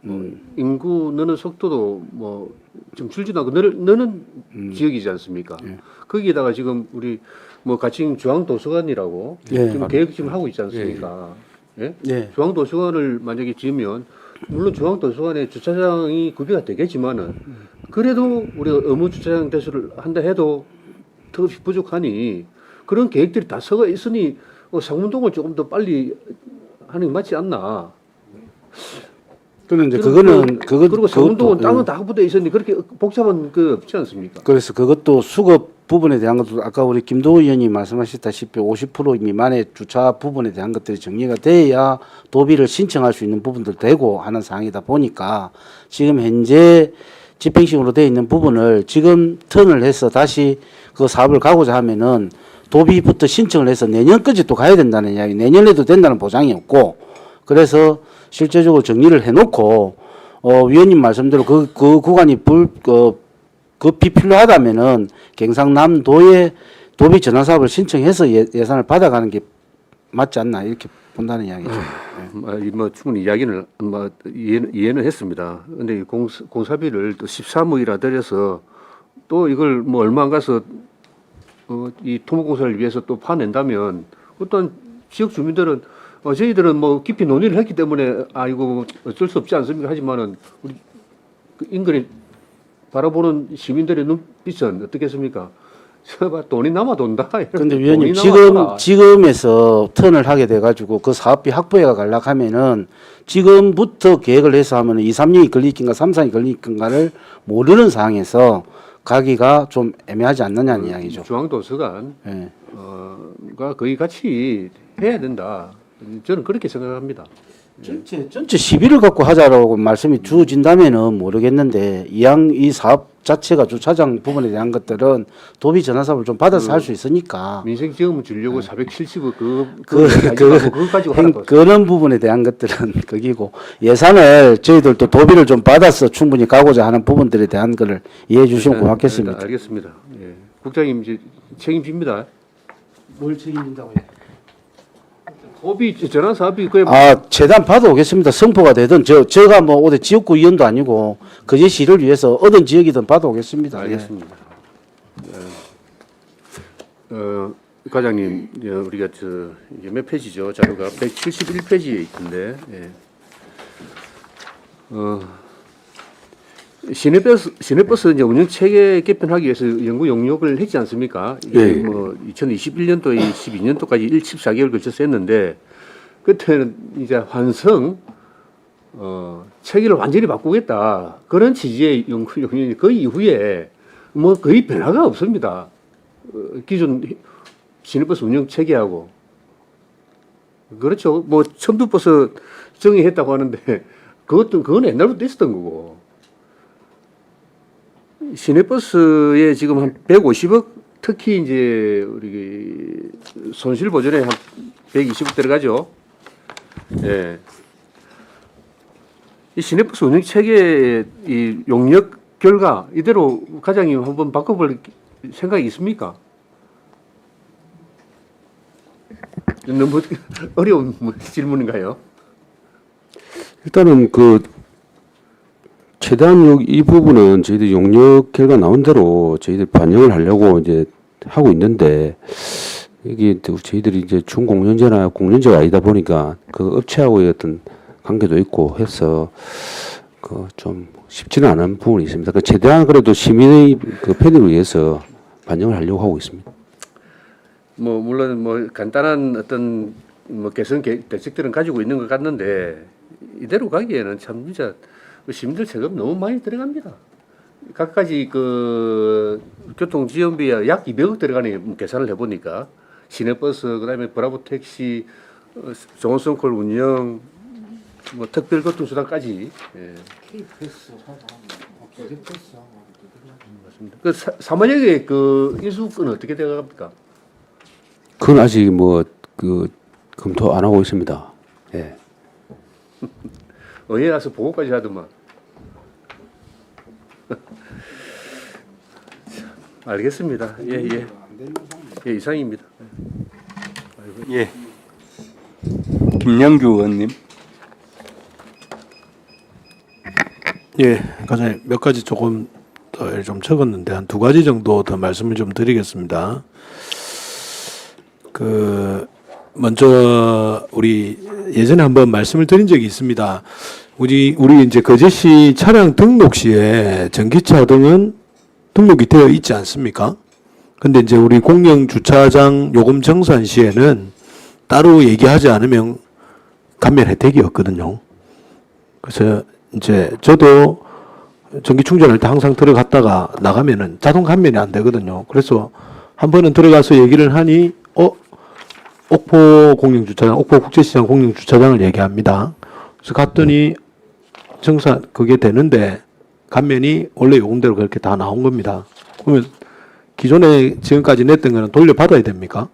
인구 느는 속도도 뭐 좀 줄지도 않고 느는 지역이지 않습니까? 거기에다가 지금 우리 뭐 가칭 중앙도서관이라고 예. 지금 계획 지금 하고 있지 않습니까? 예? 예. 중앙도서관을 만약에 지으면 물론 중앙도서관에 주차장이 구비가 되겠지만은 그래도 우리가 의무 주차장 대수를 한다 해도 턱없이 부족하니 그런 계획들이 다 서가 있으니 상문동을 조금 더 빨리 하는 게 맞지 않나? 그는 이제 그리고 상문동은 땅은 다 확보돼 있었는데 그렇게 복잡한 그 없지 않습니까? 그래서 그것도 수급 부분에 대한 것도 아까 우리 김도우 의원님 말씀하셨다시피 50% 미만의 주차 부분에 대한 것들이 정리가 돼야 도비를 신청할 수 있는 부분들 되고 하는 상황이다 보니까 지금 현재 집행식으로 되어 있는 부분을 지금 턴을 해서 다시 그 사업을 가고자 하면은 도비부터 신청을 해서 내년까지 또 가야 된다는 이야기, 내년에도 된다는 보장이 없고 그래서 실제적으로 정리를 해놓고 위원님 말씀대로 그 구간이 급히 필요하다면은 경상남도에 도비 전환 사업을 신청해서 예산을 받아가는 게 맞지 않나 이렇게 본다는 이야기죠. 뭐 충분히 이야기는 이해는 했습니다. 근데 공사비를 또 13억이라 들여서 또 이걸 뭐 얼마 안 가서 이 토목공사를 위해서 또 파낸다면 어떤 지역 주민들은 저희들은 뭐 깊이 논의를 했기 때문에 이거 어쩔 수 없지 않습니까? 하지만은 우리 그 인근에 바라보는 시민들의 눈빛은 어떻겠습니까? 돈이 남아 돈다. 그런데 위원님 지금에서 턴을 하게 돼가지고 그 사업비 확보해가 가려하면은 지금부터 계획을 해서 하면은 2, 3년이 걸리긴가 3, 4년이 걸리긴가를 모르는 상황에서 가기가 좀 애매하지 않느냐는 이야기죠. 중앙도서관 예. 가 거의 같이 해야 된다. 저는 그렇게 생각합니다. 전체 시비를 갖고 하자라고 말씀이 주어진다면은 모르겠는데 이 사업 자체가 주차장 부분에 대한 것들은 도비 전화 사업을 좀 받아서 할 수 있으니까 민생 지원금 주려고 470억 그 그거 가지고 하라고. 그런 부분에 대한 것들은 거기고 예산을 저희들도 도비를 좀 받아서 충분히 가고자 하는 부분들에 대한 거를 이해해 주시면 고맙겠습니다. 알겠습니다. 예. 국장님 이제 책임집니다. 뭘 책임진다고요? 도비 전환 사업이 그에 재단 받아오겠습니다. 성포가 되든 제가 뭐 어디 지역구 의원도 아니고 그제 시를 위해서 어떤 지역이든 받아오겠습니다. 알겠습니다. 과장님, 우리가 이게 몇 페이지죠? 자료가 171페이지에 있던데. 예. 시내버스 이제 운영 체계 개편하기 위해서 연구 용역을 했지 않습니까? 이게 뭐 2021년도에 12년도까지 14개월 걸쳐서 했는데 그때는 이제 환성 체계를 완전히 바꾸겠다 그런 취지의 연구 용역이 그 이후에 뭐 거의 변화가 없습니다. 기존 시내버스 운영 체계하고 그렇죠. 뭐 청두버스 정의했다고 하는데 그건 옛날부터 있었던 거고. 시내버스에 지금 한 150억, 특히 이제 우리 손실 보전에 한 120억 들어가죠. 예. 이 시내버스 운영 체계의 이 용역 결과 이대로 과장님 한번 바꿔볼 생각이 있습니까? 너무 어려운 질문인가요? 일단은 최대한 이 부분은 저희들 용역 결과 나온 대로 저희들 반영을 하려고 이제 하고 있는데 이게 저희들이 이제 중공연제나 공연제가 아니다 보니까 그 업체하고의 어떤 관계도 있고 해서 좀 쉽지는 않은 부분이 있습니다. 최대한 그래도 시민의 편익을 위해서 반영을 하려고 하고 있습니다. 뭐 물론 뭐 간단한 어떤 뭐 개선 대책들은 가지고 있는 것 같는데 이대로 가기에는 참 진짜 시민들 세금 너무 많이 들어갑니다. 각가지 교통지원비에 약 200억 들어가는 계산을 해보니까 시내버스 그다음에 브라보 택시, 종합선콜 운영, 뭐 특별교통수단까지. 예. 맞습니다. 사마역의 인수권은 어떻게 되어갑니까? 그건 아직 검토 안 하고 있습니다. 예. 의회 가서 보고까지 하더만. 알겠습니다. 예. 예, 이상입니다. 예. 김영규 의원님. 예, 과장님 몇 가지 조금 더 좀 적었는데 한 두 가지 정도 더 말씀을 좀 드리겠습니다. 먼저 우리 예전에 한번 말씀을 드린 적이 있습니다. 우리 이제 거제시 차량 등록 시에 전기차 등은 등록이 되어 있지 않습니까? 근데 이제 우리 공영 주차장 요금 정산 시에는 따로 얘기하지 않으면 감면 혜택이 없거든요. 그래서 이제 저도 전기 충전할 때 항상 들어갔다가 나가면은 자동 감면이 안 되거든요. 그래서 한 번은 들어가서 얘기를 하니 옥포 공영주차장, 옥포 국제시장 공영주차장을 얘기합니다. 그래서 갔더니 정산 그게 되는데 감면이 원래 요금대로 그렇게 다 나온 겁니다. 그러면 기존에 지금까지 냈던 거는 돌려받아야 됩니까?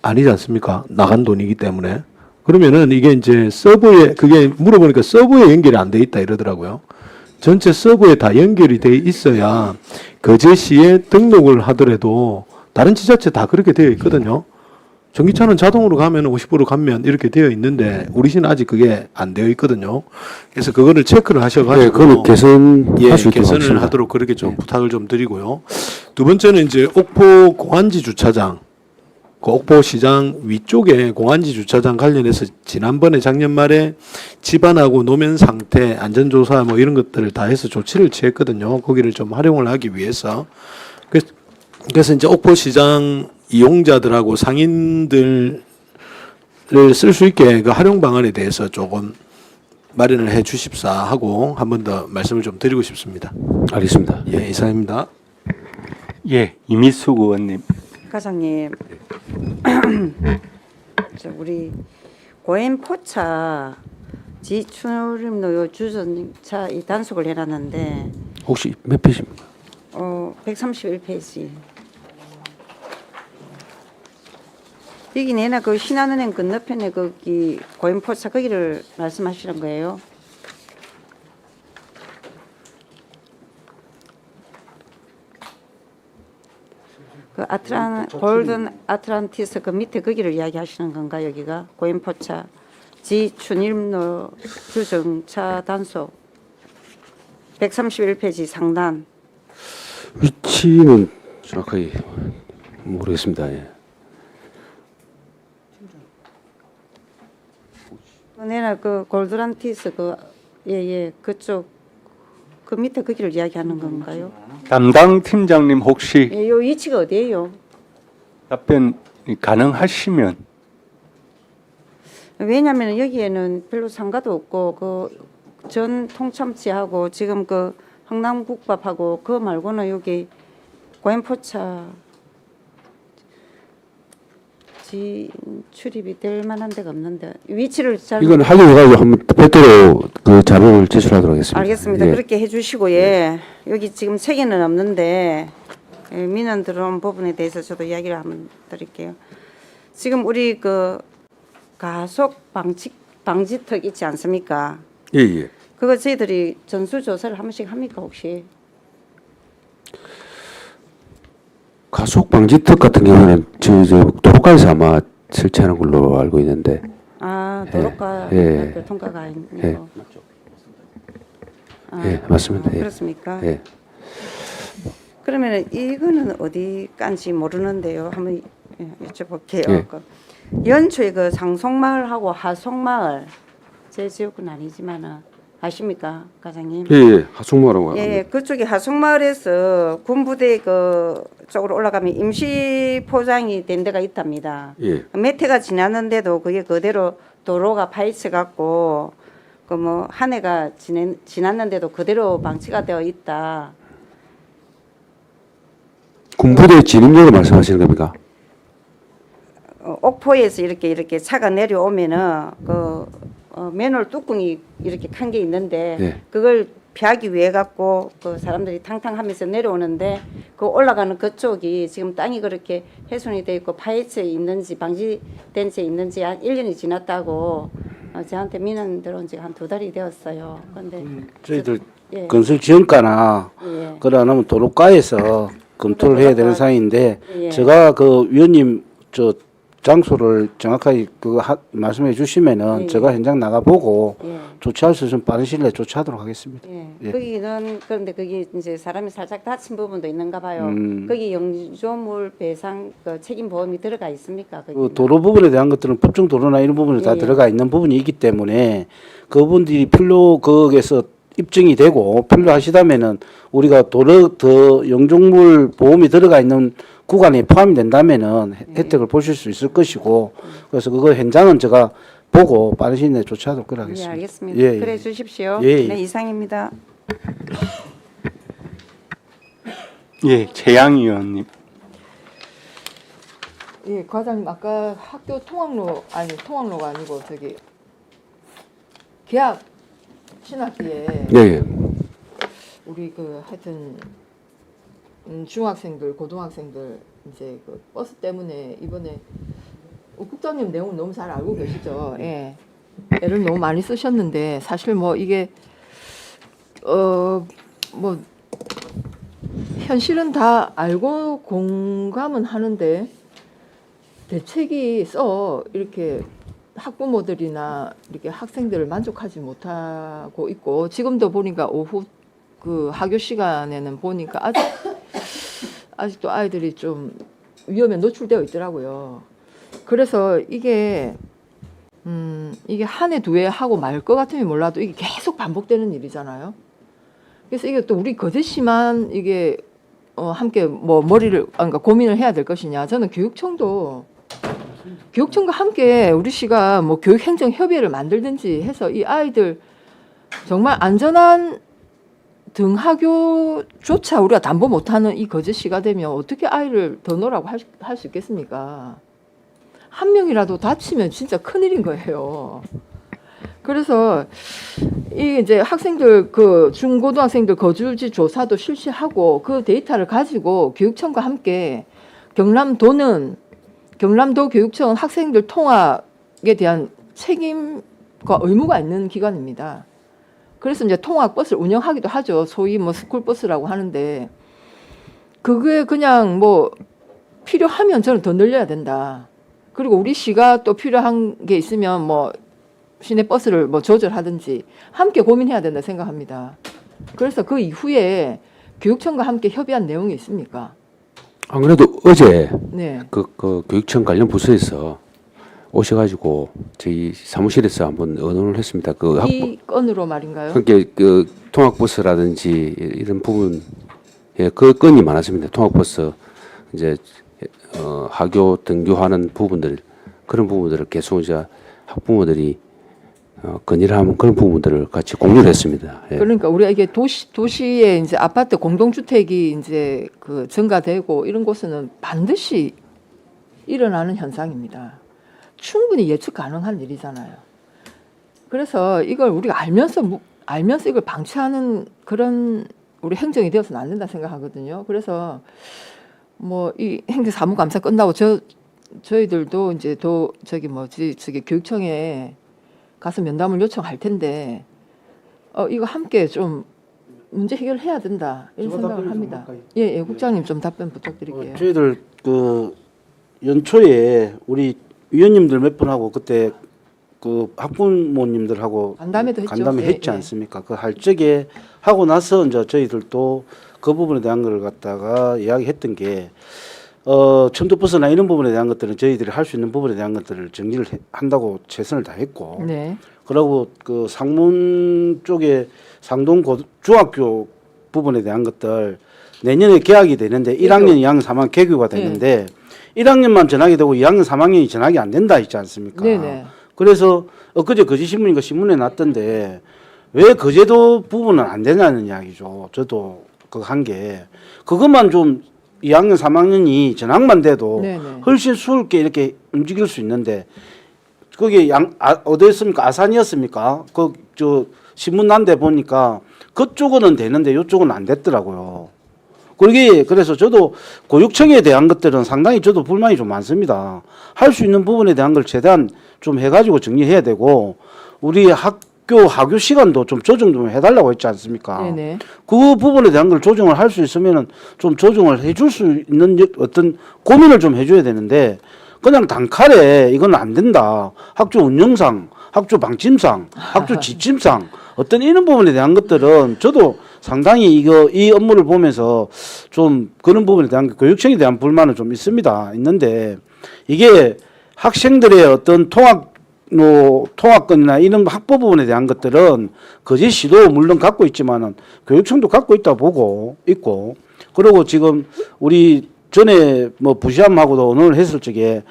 아니지 않습니까? 나간 돈이기 때문에. 그러면은 이게 이제 서버에 그게 물어보니까 서버에 연결이 안 돼 있다 이러더라고요. 전체 서버에 다 연결이 돼 있어야 거제시에 등록을 하더라도 다른 지자체 다 그렇게 되어 있거든요. 전기차는 자동으로 가면 50% 감면 이렇게 되어 있는데 우리 시는 아직 그게 안 되어 있거든요. 그래서 그거를 체크를 하셔가지고 네, 그거는 개선할 수 있도록 개선을 하겠습니다. 하도록 그렇게 좀 부탁을 좀 드리고요. 두 번째는 이제 옥포 공안지 주차장, 그 옥포 시장 위쪽에 공안지 주차장 관련해서 지난번에 작년 말에 집안하고 노면 상태, 안전조사 뭐 이런 것들을 다 해서 조치를 취했거든요. 거기를 좀 활용을 하기 위해서. 그래서 이제 옥포 시장 이용자들하고 상인들을 쓸 수 있게 그 활용 방안에 대해서 조금 마련을 해 주십사 하고 한 번 더 말씀을 좀 드리고 싶습니다. 알겠습니다. 예, 이상입니다. 예. 이미숙 의원님. 과장님, 우리 고엠포차 지출입로 주전차 이 단속을 해놨는데 혹시 몇 페이지입니까? 131페이지. 여기 내나 그 신한은행 건너편에 거기 고엠포차 거기를 말씀하시는 거예요? 그 골든 아틀란티스 그 밑에 거기를 이야기하시는 건가 여기가 고엠포차 지춘일로 주정차 단속 131페이지 상단. 위치는 정확하게 모르겠습니다. 예. 내나 그 골드란티스 그 예예 그쪽 그 밑에 거기를 이야기하는 건가요? 담당 팀장님 혹시 예, 요 위치가 어디예요? 답변 가능하시면 왜냐하면 여기에는 별로 상가도 없고 그 전 통참치하고 지금 그 흥남국밥하고 그 말고는 여기 고엠포차 출입이 될 만한 데가 없는데 위치를 잘 이건 확인해가지고 한번 별도로 그 자료를 제출하도록 하겠습니다. 알겠습니다. 예. 그렇게 해주시고 예. 여기 지금 책에는 없는데 민원 들어온 부분에 대해서 저도 이야기를 한번 드릴게요. 지금 우리 그 가속 방지턱 있지 않습니까? 예, 예. 그거 저희들이 전수조사를 한 번씩 합니까 혹시? 가속 방지턱 같은 경우는 저 도로가에서 아마 설치하는 걸로 알고 있는데. 아 도로가 예. 교통가가 아니고. 예. 예, 맞습니다. 예. 그렇습니까? 예. 그러면 이거는 어디까지 모르는데요. 한번 여쭤볼게요. 예. 그 연초에 그 상속마을하고 하속마을 제 지역은 아니지만은 아십니까, 과장님? 예, 예. 하숙마라고. 예, 그쪽에 하속마을에서 군부대 그 쪽으로 올라가면 임시 포장이 된 데가 있답니다. 예. 몇 해가 지났는데도 그게 그대로 도로가 파헤쳐 갖고 그 뭐 한 해가 지났는데도 그대로 방치가 되어 있다. 군부대 진입로를 말씀하시는 겁니까? 옥포에서 이렇게 차가 내려오면은 맨홀 뚜껑이 이렇게 칸 게 있는데 네. 그걸 피하기 위해 갖고 그 사람들이 탕탕하면서 내려오는데 그 올라가는 그쪽이 지금 땅이 그렇게 훼손이 돼 있고 파헤쳐 있는지 방지된 채 있는지 한 1년이 지났다고 저한테 민원 들어온 지가 한 2달이 되었어요. 그런데 저희들 예. 건설 지원과나 예. 그러면 도로가에서 검토를 해야 되는 사항인데 예. 제가 그 위원님 저 장소를 정확하게 말씀해 주시면은 예. 제가 현장 나가 보고 예. 조치할 수 있으면 빠른 시일 내에 조치하도록 하겠습니다. 예. 예. 거기는 그런데 거기 이제 사람이 살짝 다친 부분도 있는가 봐요. 거기 영조물 배상 그 책임 보험이 들어가 있습니까? 거기? 그 도로 부분에 대한 것들은 법정 도로나 이런 부분에 다 예. 들어가 있는 부분이 있기 때문에 그분들이 거기에서 입증이 되고 필요하시다면은 우리가 도로 더 영종물 보험이 들어가 있는 구간에 포함이 된다면은 혜택을 보실 수 있을 것이고 그래서 그거 현장은 제가 보고 빠른 시일 내에 조치하도록 예, 하겠습니다. 알겠습니다. 예, 예. 그래 주십시오. 예, 예. 네, 이상입니다. 예, 최양 의원님. 예, 과장님 아까 학교 통학로가 아니고 저기 개학 신학기에 예, 예. 우리 그 하여튼 중학생들, 고등학생들 이제 그 버스 때문에 이번에 국장님 내용 너무 잘 알고 계시죠? 예. 애를 너무 많이 쓰셨는데 사실 뭐 이게 뭐 현실은 다 알고 공감은 하는데 대책이 이렇게 학부모들이나 이렇게 학생들을 만족하지 못하고 있고 지금도 보니까 오후 그 학교 시간에는 보니까 아직도 아이들이 좀 위험에 노출되어 있더라고요. 그래서 이게 한 해 두 해 하고 말 것 같으면 몰라도 이게 계속 반복되는 일이잖아요. 그래서 이게 또 우리 거제시만 이게 함께 뭐 그러니까 고민을 해야 될 것이냐. 저는 교육청과 함께 우리 시가 뭐 교육행정협의회를 만들든지 해서 이 아이들 정말 안전한 등하교조차 우리가 담보 못하는 이 거제시가 되면 어떻게 아이를 더 놓으라고 할 수 있겠습니까? 한 명이라도 다치면 진짜 큰일인 거예요. 그래서 이 이제 학생들 그 중고등학생들 거주지 조사도 실시하고 그 데이터를 가지고 교육청과 함께 경남도 교육청은 학생들 통학에 대한 책임과 의무가 있는 기관입니다. 그래서 이제 통학 버스를 운영하기도 하죠. 소위 뭐 스쿨버스라고 하는데 그게 그냥 뭐 필요하면 저는 더 늘려야 된다. 그리고 우리 시가 또 필요한 게 있으면 뭐 시내 버스를 뭐 조절하든지 함께 고민해야 된다 생각합니다. 그래서 그 이후에 교육청과 함께 협의한 내용이 있습니까? 안 그래도 어제 네. 그 교육청 관련 부서에서 오셔가지고 저희 사무실에서 한번 의논을 했습니다. 그 이 건으로 말인가요? 그게 그 통학버스라든지 이런 부분, 예, 그 건이 많았습니다. 통학버스 이제 하교 등교하는 부분들 그런 부분들을 계속 이제 학부모들이 건의를 하면 그런 부분들을 같이 공유를 했습니다. 예. 그러니까 우리가 이게 도시에 이제 아파트 공동주택이 이제 그 증가되고 이런 곳은 반드시 일어나는 현상입니다. 충분히 예측 가능한 일이잖아요. 그래서 이걸 우리가 알면서 이걸 방치하는 그런 우리 행정이 되어서는 안 된다 생각하거든요. 그래서 뭐 이 행정사무감사 끝나고 저희들도 이제 저기 교육청에 가서 면담을 요청할 텐데 이거 함께 좀 문제 해결해야 된다 이런 생각을 합니다. 예, 국장님 좀 답변 부탁드릴게요. 저희들 그 연초에 우리 위원님들 몇 분하고 그때 그 학부모님들하고 간담회도 했죠. 간담회 예, 했지 예. 않습니까? 그 할 적에 하고 나서 이제 저희들도 그 부분에 대한 걸 갖다가 이야기했던 게 첨도버스나 이런 부분에 대한 것들은 저희들이 할 수 있는 부분에 대한 것들을 정리를 한다고 최선을 다했고, 네. 그리고 그 상문 쪽에 상동 중학교 부분에 대한 것들 내년에 개학이 되는데 1학년, 2학년, 3학년 개교가 되는데 1학년만 전학이 되고 2학년, 3학년이 전학이 안 된다 있지 않습니까? 네네. 그래서 엊그제 거제신문인가 신문에 났던데 왜 거제도 부분은 안 되냐는 이야기죠. 저도 그거 한 게 그것만 좀 2학년, 3학년이 전학만 돼도 네네. 훨씬 수월하게 이렇게 움직일 수 있는데 거기 어디였습니까? 아산이었습니까? 저 신문 난데 보니까 그쪽은 되는데 이쪽은 안 됐더라고요. 그래서 저도 교육청에 대한 것들은 상당히 저도 불만이 좀 많습니다. 할 수 있는 부분에 대한 걸 최대한 좀 해가지고 정리해야 되고 우리 하교 시간도 좀 조정 좀 해달라고 했지 않습니까? 네네. 그 부분에 대한 걸 조정을 할 수 있으면은 좀 조정을 해줄 수 있는 어떤 고민을 좀 해줘야 되는데 그냥 단칼에 이건 안 된다. 학교 운영상, 학교 방침상, 학교 지침상 어떤 이런 부분에 대한 것들은 저도 상당히 이 업무를 보면서 좀 그런 부분에 대한 교육청에 대한 불만은 좀 있는데 이게 학생들의 어떤 통학권이나 이런 학부 부분에 대한 것들은 거제시도 물론 갖고 있지만은 교육청도 갖고 있다 보고 있고 그리고 지금 우리 전에 뭐 부시함하고도 오늘 했을 적에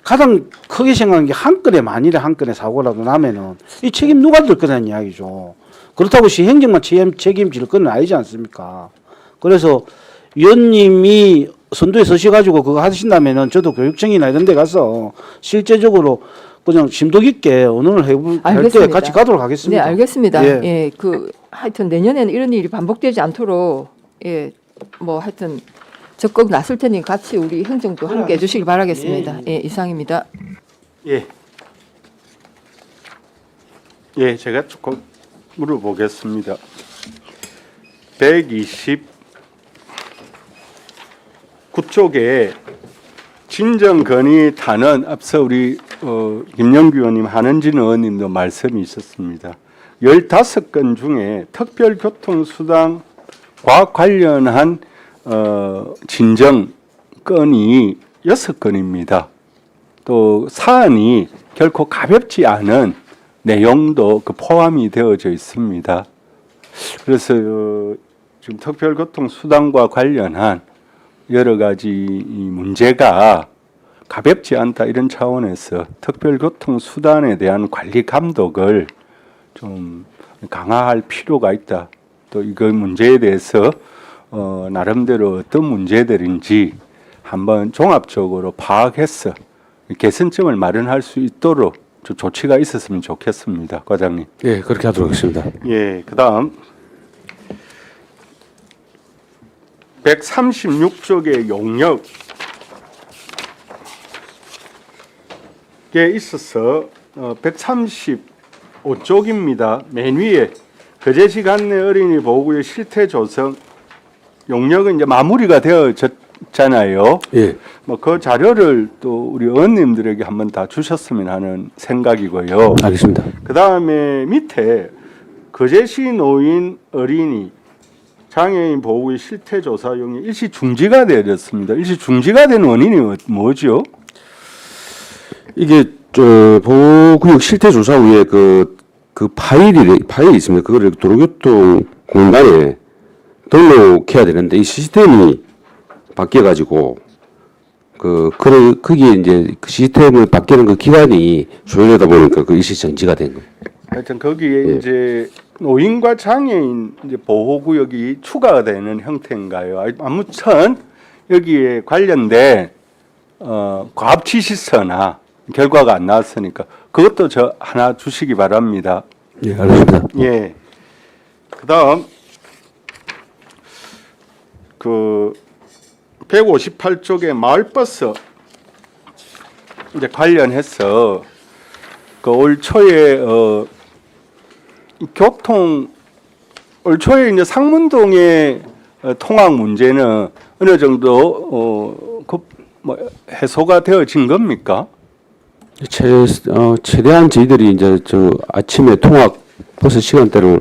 가장 크게 생각하는 게 만일에 한 건의 사고라도 나면은 이 책임 누가 질 거냐는 이야기죠. 그렇다고 시행정만 책임질 건 아니지 않습니까? 그래서 위원님이 선두에 서셔가지고 그거 하신다면은 저도 교육청이나 이런 데 가서 실제적으로 그냥 심도 깊게 의논을 할 때 같이 가도록 하겠습니다. 네, 알겠습니다. 예. 예, 하여튼 내년에는 이런 일이 반복되지 않도록 뭐 하여튼 적극 나설 테니 같이 우리 행정도 함께 해주시기 바라겠습니다. 예, 이상입니다. 예, 제가 조금 물어보겠습니다. 129쪽에 진정건의 단원 앞서 우리 김영규 의원님, 한은진 의원님도 말씀이 있었습니다. 15건 중에 특별교통수단과 관련한 진정 건이 6건입니다. 또 사안이 결코 가볍지 않은 내용도 포함이 되어져 있습니다. 그래서 지금 특별교통수단과 관련한 여러 가지 이 문제가 가볍지 않다 이런 차원에서 특별교통수단에 대한 관리 감독을 좀 강화할 필요가 있다. 또 이거 문제에 대해서 나름대로 어떤 문제들인지 한번 종합적으로 파악해서 개선점을 마련할 수 있도록 좀 조치가 있었으면 좋겠습니다, 과장님. 예, 그렇게 하도록 하겠습니다. 예, 그다음 136쪽의 용역에 있어서 135쪽입니다. 맨 위에 거제시 관내 어린이 보호구역 실태 조성 용역은 이제 마무리가 되어졌잖아요. 예, 뭐 그 자료를 또 우리 의원님들에게 한번 다 주셨으면 하는 생각이고요. 알겠습니다. 그 다음에 밑에 거제시 노인 어린이 장애인 보호의 실태 조사용이 일시 중지가 되었습니다. 일시 중지가 된 원인이 뭐죠? 이게 저 보호구역 실태 조사 후에 그 파일이 있습니다. 그거를 도로교통 공단에 등록해야 되는데 이 시스템이 바뀌어 가지고 거기에 이제 그 시스템을 바뀌는 그 기간이 조율되다 보니까 그 일시 정지가 된 거예요. 하여튼 거기에 예. 이제 노인과 장애인 이제 보호구역이 추가가 되는 형태인가요? 아무튼 여기에 관련된 과업지시서나 결과가 안 나왔으니까 그것도 저 하나 주시기 바랍니다. 예, 알겠습니다. 예. 그다음 그 158쪽의 마을버스 이제 관련해서 그 올 초에 교통 올 초에 이제 상문동의 통학 문제는 어느 정도 뭐 해소가 되어진 겁니까? 최대한 저희들이 이제 저 아침에 통학 버스 시간대를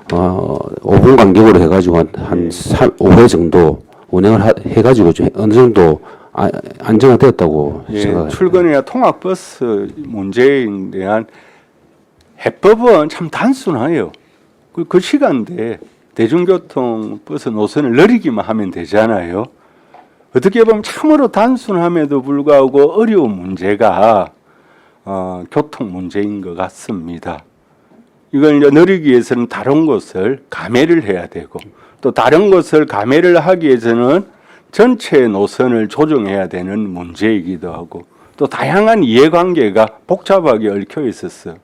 5분 간격으로 해가지고 한 5회 정도 운행을 해가지고 좀 어느 정도 안정화되었다고 예, 생각합니다. 출근이나 통학버스 문제에 대한 해법은 참 단순해요. 그 시간대에 대중교통 버스 노선을 늘리기만 하면 되잖아요. 어떻게 보면 참으로 단순함에도 불구하고 어려운 문제가 교통 문제인 것 같습니다. 이걸 이제 늘리기 위해서는 다른 것을 감해를 해야 되고 또 다른 것을 감해를 하기 위해서는 전체 노선을 조정해야 되는 문제이기도 하고 또 다양한 이해관계가 복잡하게 얽혀 있었어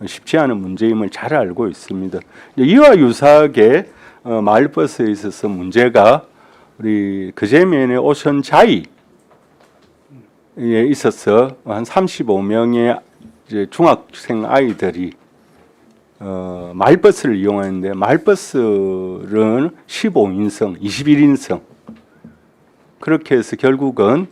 쉽지 않은 문제임을 잘 알고 있습니다. 이와 유사하게 마을버스에 있어서 문제가 우리 그제면의 오션자이에 있어서 한 35명의 이제 중학생 아이들이 마을버스를 이용하는데 마을버스는 15인승, 21인승 그렇게 해서 결국은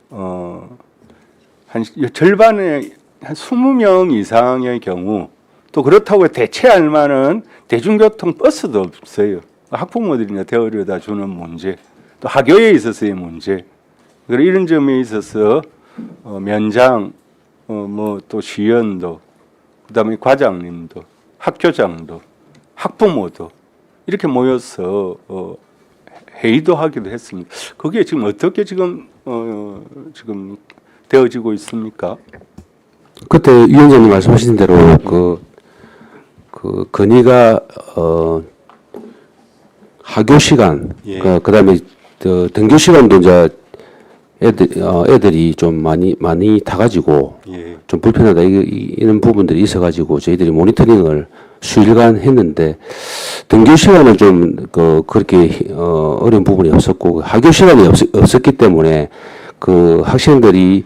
한 절반의 한 20명 이상의 경우 또 그렇다고 대체할 만한 대중교통 버스도 없어요. 학부모들이나 데려다 주는 문제, 또 학교에 있어서의 문제. 그리고 이런 점에 있어서 면장, 뭐 또 시연도, 그다음에 과장님도, 학교장도, 학부모도 이렇게 모여서 회의도 하기도 했습니다. 그게 지금 어떻게 지금 되어지고 있습니까? 그때 위원장님 말씀하신 대로 그 건의가 하교 시간, 예. 그다음에 등교 시간도 이제 애들이 좀 많이 타가지고 예. 좀 불편하다 이런 부분들이 있어가지고 저희들이 모니터링을 수일간 했는데 등교 시간은 좀 그렇게 어려운 부분이 없었고 하교 시간이 없었기 때문에 그 학생들이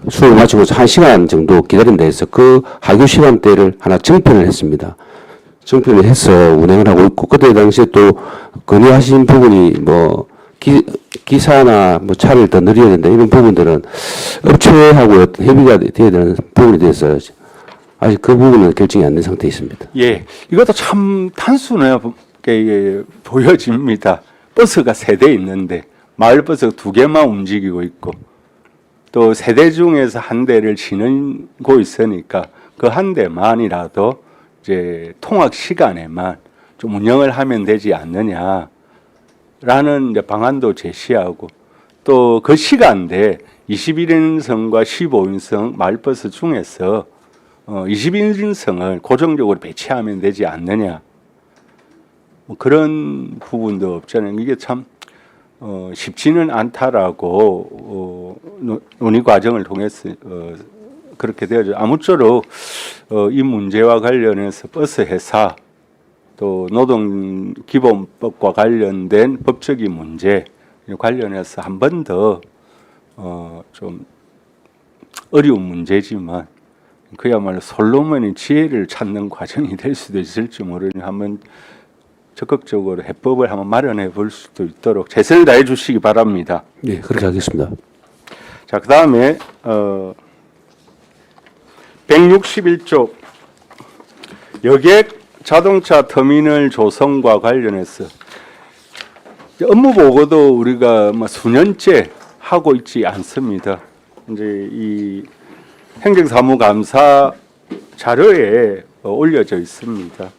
수업을 마치고 1시간 정도 기다린다 해서 그 하교 시간대를 하나 정편을 했습니다. 정편을 해서 운행을 하고 있고 그때 당시에 또 건의하신 부분이 뭐 기사나 뭐 차를 더 늘려야 된다 이런 부분들은 업체하고 협의가 돼야 되는 부분에 대해서 아직 그 부분은 결정이 안 된 상태에 있습니다. 예, 이것도 참 단순하게 보여집니다. 버스가 3대 있는데 마을버스가 2개만 움직이고 있고 또 3대 중에서 1대를 지니고 있으니까 그 1대만이라도 이제 통학 시간에만 좀 운영을 하면 되지 않느냐라는 이제 방안도 제시하고 또 그 시간대 21인승과 15인승 마을버스 중에서 21인승을 고정적으로 배치하면 되지 않느냐 뭐 그런 부분도 없잖아요. 이게 참 쉽지는 않다라고 논의 과정을 통해서 그렇게 되어져. 아무쪼록 이 문제와 관련해서 버스 회사 또 노동기본법과 관련된 법적인 문제 관련해서 한 번 더 좀 어려운 문제지만 그야말로 솔로몬의 지혜를 찾는 과정이 될 수도 있을지 모르니 한번 적극적으로 해법을 한번 마련해 볼 수도 있도록 최선을 다해 주시기 바랍니다. 네, 그렇게 하겠습니다. 자, 그 다음에 161조 여객 자동차 터미널 조성과 관련해서 업무 보고도 우리가 뭐 수년째 하고 있지 않습니다. 이제 이 행정사무감사 자료에 올려져 있습니다.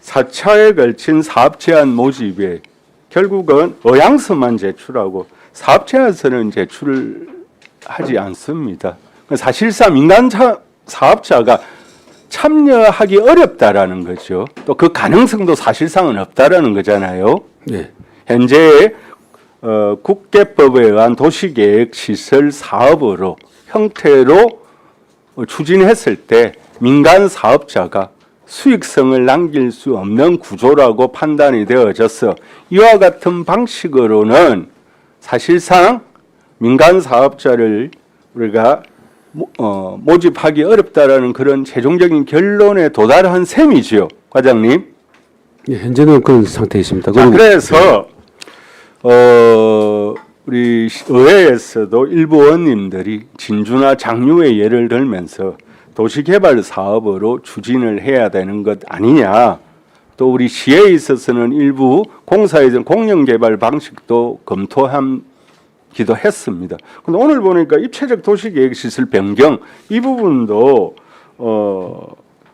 4차에 걸친 사업 제안 모집에 결국은 의향서만 제출하고 사업 제안서는 제출을 하지 않습니다. 사실상 민간 사업자가 참여하기 어렵다라는 거죠. 또 그 가능성도 사실상은 없다라는 거잖아요. 네. 현재 국계법에 의한 도시계획시설 사업으로 형태로 추진했을 때 민간 사업자가 수익성을 남길 수 없는 구조라고 판단이 되어져서 이와 같은 방식으로는 사실상 민간 사업자를 우리가 모집하기 어렵다라는 그런 최종적인 결론에 도달한 셈이지요, 과장님. 네, 현재는 그런 상태에 있습니다. 자, 그래서 우리 의회에서도 일부 의원님들이 진주나 장류의 예를 들면서 도시개발 사업으로 추진을 해야 되는 것 아니냐. 또 우리 시에 있어서는 일부 공사에 대한 공영개발 방식도 검토하기도 했습니다. 근데 오늘 보니까 입체적 도시계획시설 변경 이 부분도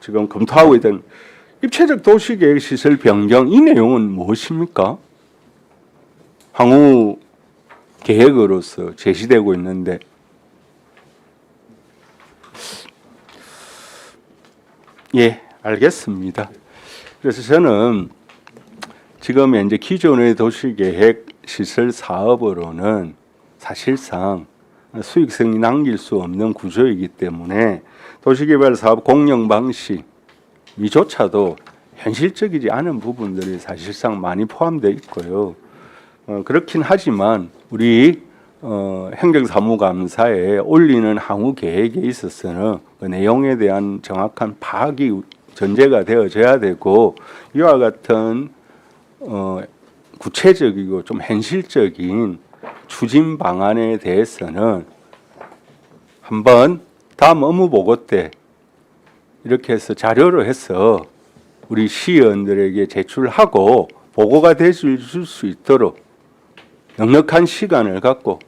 지금 검토하고 있던 입체적 도시계획시설 변경 이 내용은 무엇입니까? 향후 계획으로서 제시되고 있는데 예, 알겠습니다. 그래서 저는 지금 현재 기존의 도시계획 시설 사업으로는 사실상 수익성이 남길 수 없는 구조이기 때문에 도시개발 사업 공영 방식 이조차도 현실적이지 않은 부분들이 사실상 많이 포함되어 있고요. 그렇긴 하지만 우리 행정사무감사에 올리는 향후 계획에 있어서는 그 내용에 대한 정확한 파악이 전제가 되어져야 되고 이와 같은 구체적이고 좀 현실적인 추진 방안에 대해서는 한번 다음 업무 보고 때 이렇게 해서 자료로 해서 우리 시의원들에게 제출하고 보고가 되실 수 있도록 넉넉한 시간을 갖고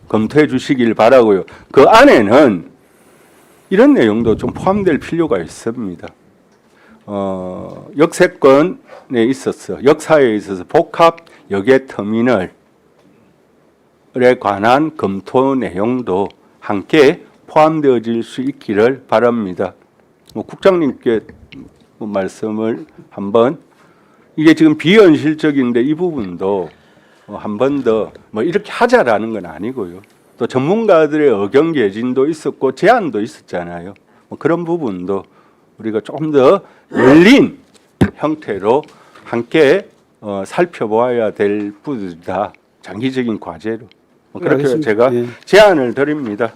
검토해 주시길 바라고요. 그 안에는 이런 내용도 좀 포함될 필요가 있습니다. 역세권에 있어서 역사에 있어서 복합 여객 터미널에 관한 검토 내용도 함께 포함되어질 수 있기를 바랍니다. 국장님께 말씀을 한번 이게 지금 비현실적인데 이 부분도 한 번 더 뭐 이렇게 하자라는 건 아니고요. 또 전문가들의 의견 개진도 있었고 제안도 있었잖아요. 뭐 그런 부분도 우리가 조금 더 열린 형태로 함께 살펴보아야 될 부분이다. 장기적인 과제로. 그렇게 알겠습니다. 제가 예. 제안을 드립니다.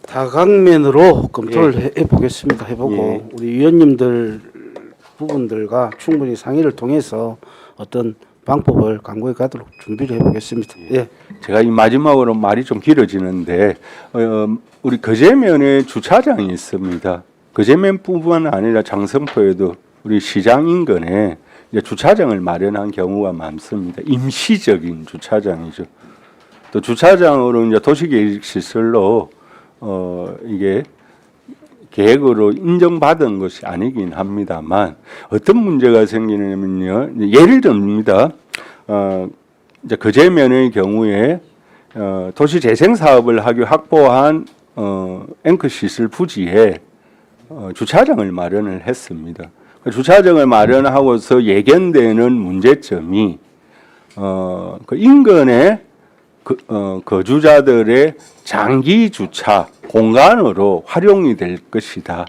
다각면으로 검토를 해보겠습니다. 해보고 우리 위원님들 부분들과 충분히 상의를 통해서 어떤 방법을 강구해 가도록 준비를 해보겠습니다. 예. 제가 이 마지막으로 말이 좀 길어지는데 우리 거제면에 주차장이 있습니다. 거제면뿐만 아니라 장성포에도 우리 시장 인근에 이제 주차장을 마련한 경우가 많습니다. 임시적인 주차장이죠. 또 주차장으로 이제 도시계획 시설로 이게 계획으로 인정받은 것이 아니긴 합니다만 어떤 문제가 생기냐면요. 예를 듭니다. 이제 거제면의 경우에 도시 재생 사업을 하기 확보한 앵커 시설 부지에 주차장을 마련을 했습니다. 주차장을 마련하고서 예견되는 문제점이 그 인근의 거주자들의 장기 주차 공간으로 활용이 될 것이다.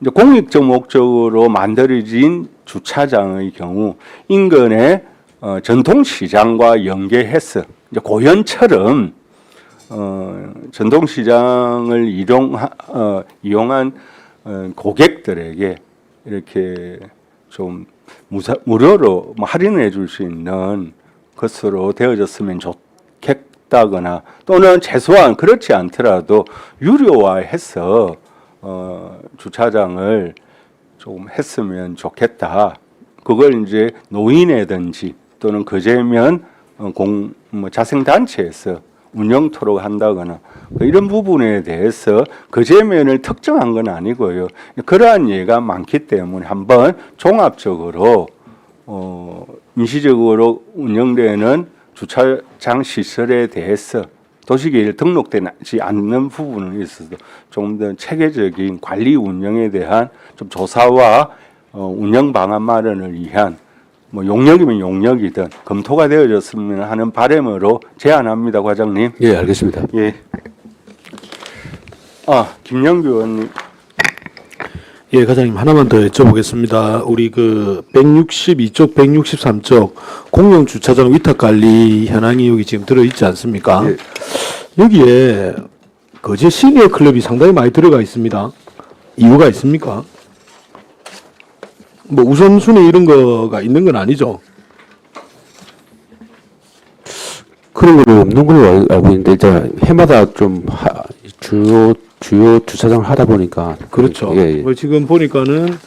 이제 공익적 목적으로 만들어진 주차장의 경우 인근의 전통시장과 연계해서 이제 고현처럼 전통시장을 이용한 고객들에게 이렇게 좀 무료로 할인해 줄 수 있는 것으로 되어졌으면 좋겠다거나 또는 최소한 그렇지 않더라도 유료화해서 주차장을 좀 했으면 좋겠다. 그걸 이제 노인이든지 또는 그제면 자생단체에서 운영토록 한다거나 이런 부분에 대해서 거제면을 특정한 건 아니고요. 그러한 예가 많기 때문에 한번 종합적으로 임시적으로 운영되는 주차장 시설에 대해서 도시계획 등록되지 않는 부분에 있어서 좀 더 체계적인 관리 운영에 대한 좀 조사와 운영 방안 마련을 위한 용역이면 용역이든 검토가 되어졌으면 하는 바람으로 제안합니다, 과장님. 예, 알겠습니다. 예. 김영규 의원님. 예, 과장님 하나만 더 여쭤보겠습니다. 우리 그 162쪽, 163쪽 공영 주차장 위탁 관리 현황이 여기 지금 들어 있지 않습니까? 예. 여기에 거제 시니어 클럽이 상당히 많이 들어가 있습니다. 이유가 있습니까? 우선순위 이런 거가 있는 건 아니죠? 그런 건 없는 걸로 알고 있는데 이제 해마다 좀 주요 주차장을 하다 보니까 그렇죠. 예, 예. 지금 보니까는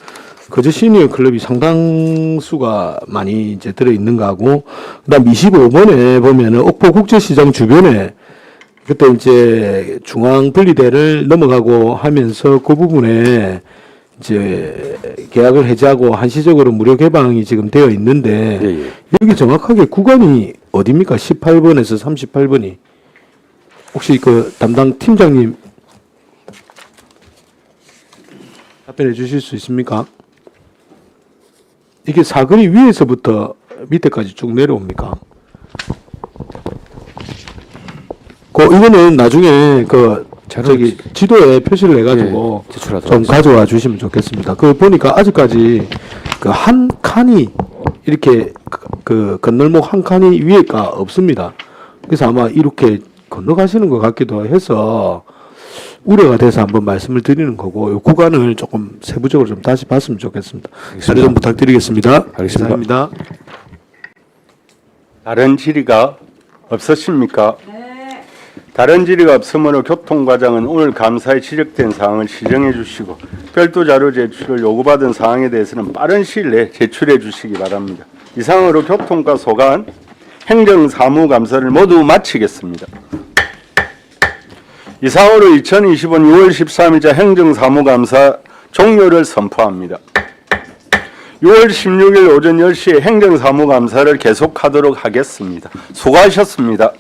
거제 시니어 클럽이 상당수가 많이 이제 들어 있는 거하고, 그다음 25번에 보면은 옥포 국제시장 주변에 그때 이제 중앙 분리대를 넘어가고 하면서 그 부분에 이제 계약을 해지하고 한시적으로 무료 개방이 지금 되어 있는데 예, 예. 여기 정확하게 구간이 어디입니까? 18번에서 38번이 혹시 그 담당 팀장님 답변해 주실 수 있습니까? 이게 사거리 위에서부터 밑에까지 쭉 내려옵니까? 이거는 나중에 저기 지도에 표시를 해가지고 예, 제출하도록 좀 가져와 주시면 좋겠습니다. 보니까 아직까지 한 칸이 이렇게 건널목 한 칸이 위에가 없습니다. 그래서 아마 이렇게 건너가시는 것 같기도 해서 우려가 돼서 한번 말씀을 드리는 거고, 이 구간을 조금 세부적으로 좀 다시 봤으면 좋겠습니다. 자료 좀 부탁드리겠습니다. 알겠습니다. 감사합니다. 다른 질의가 없으십니까? 다른 질의가 없으므로 교통과장은 오늘 감사에 지적된 사항을 시정해 주시고 별도 자료 제출을 요구받은 사항에 대해서는 빠른 시일 내에 제출해 주시기 바랍니다. 이상으로 교통과 소관 행정사무감사를 모두 마치겠습니다. 이상으로 2025년 6월 13일자 행정사무감사 종료를 선포합니다. 6월 16일 오전 10시에 행정사무감사를 계속하도록 하겠습니다. 수고하셨습니다.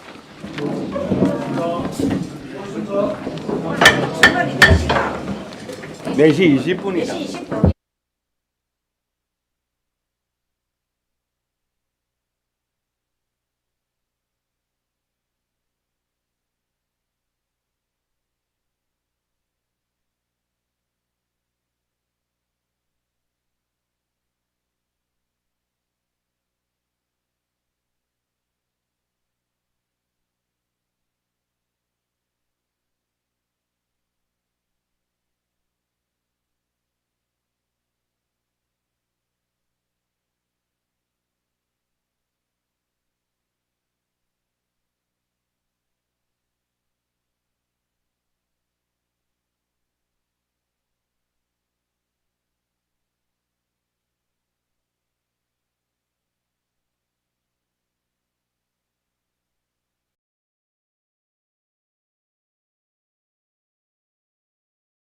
4시 20분이다.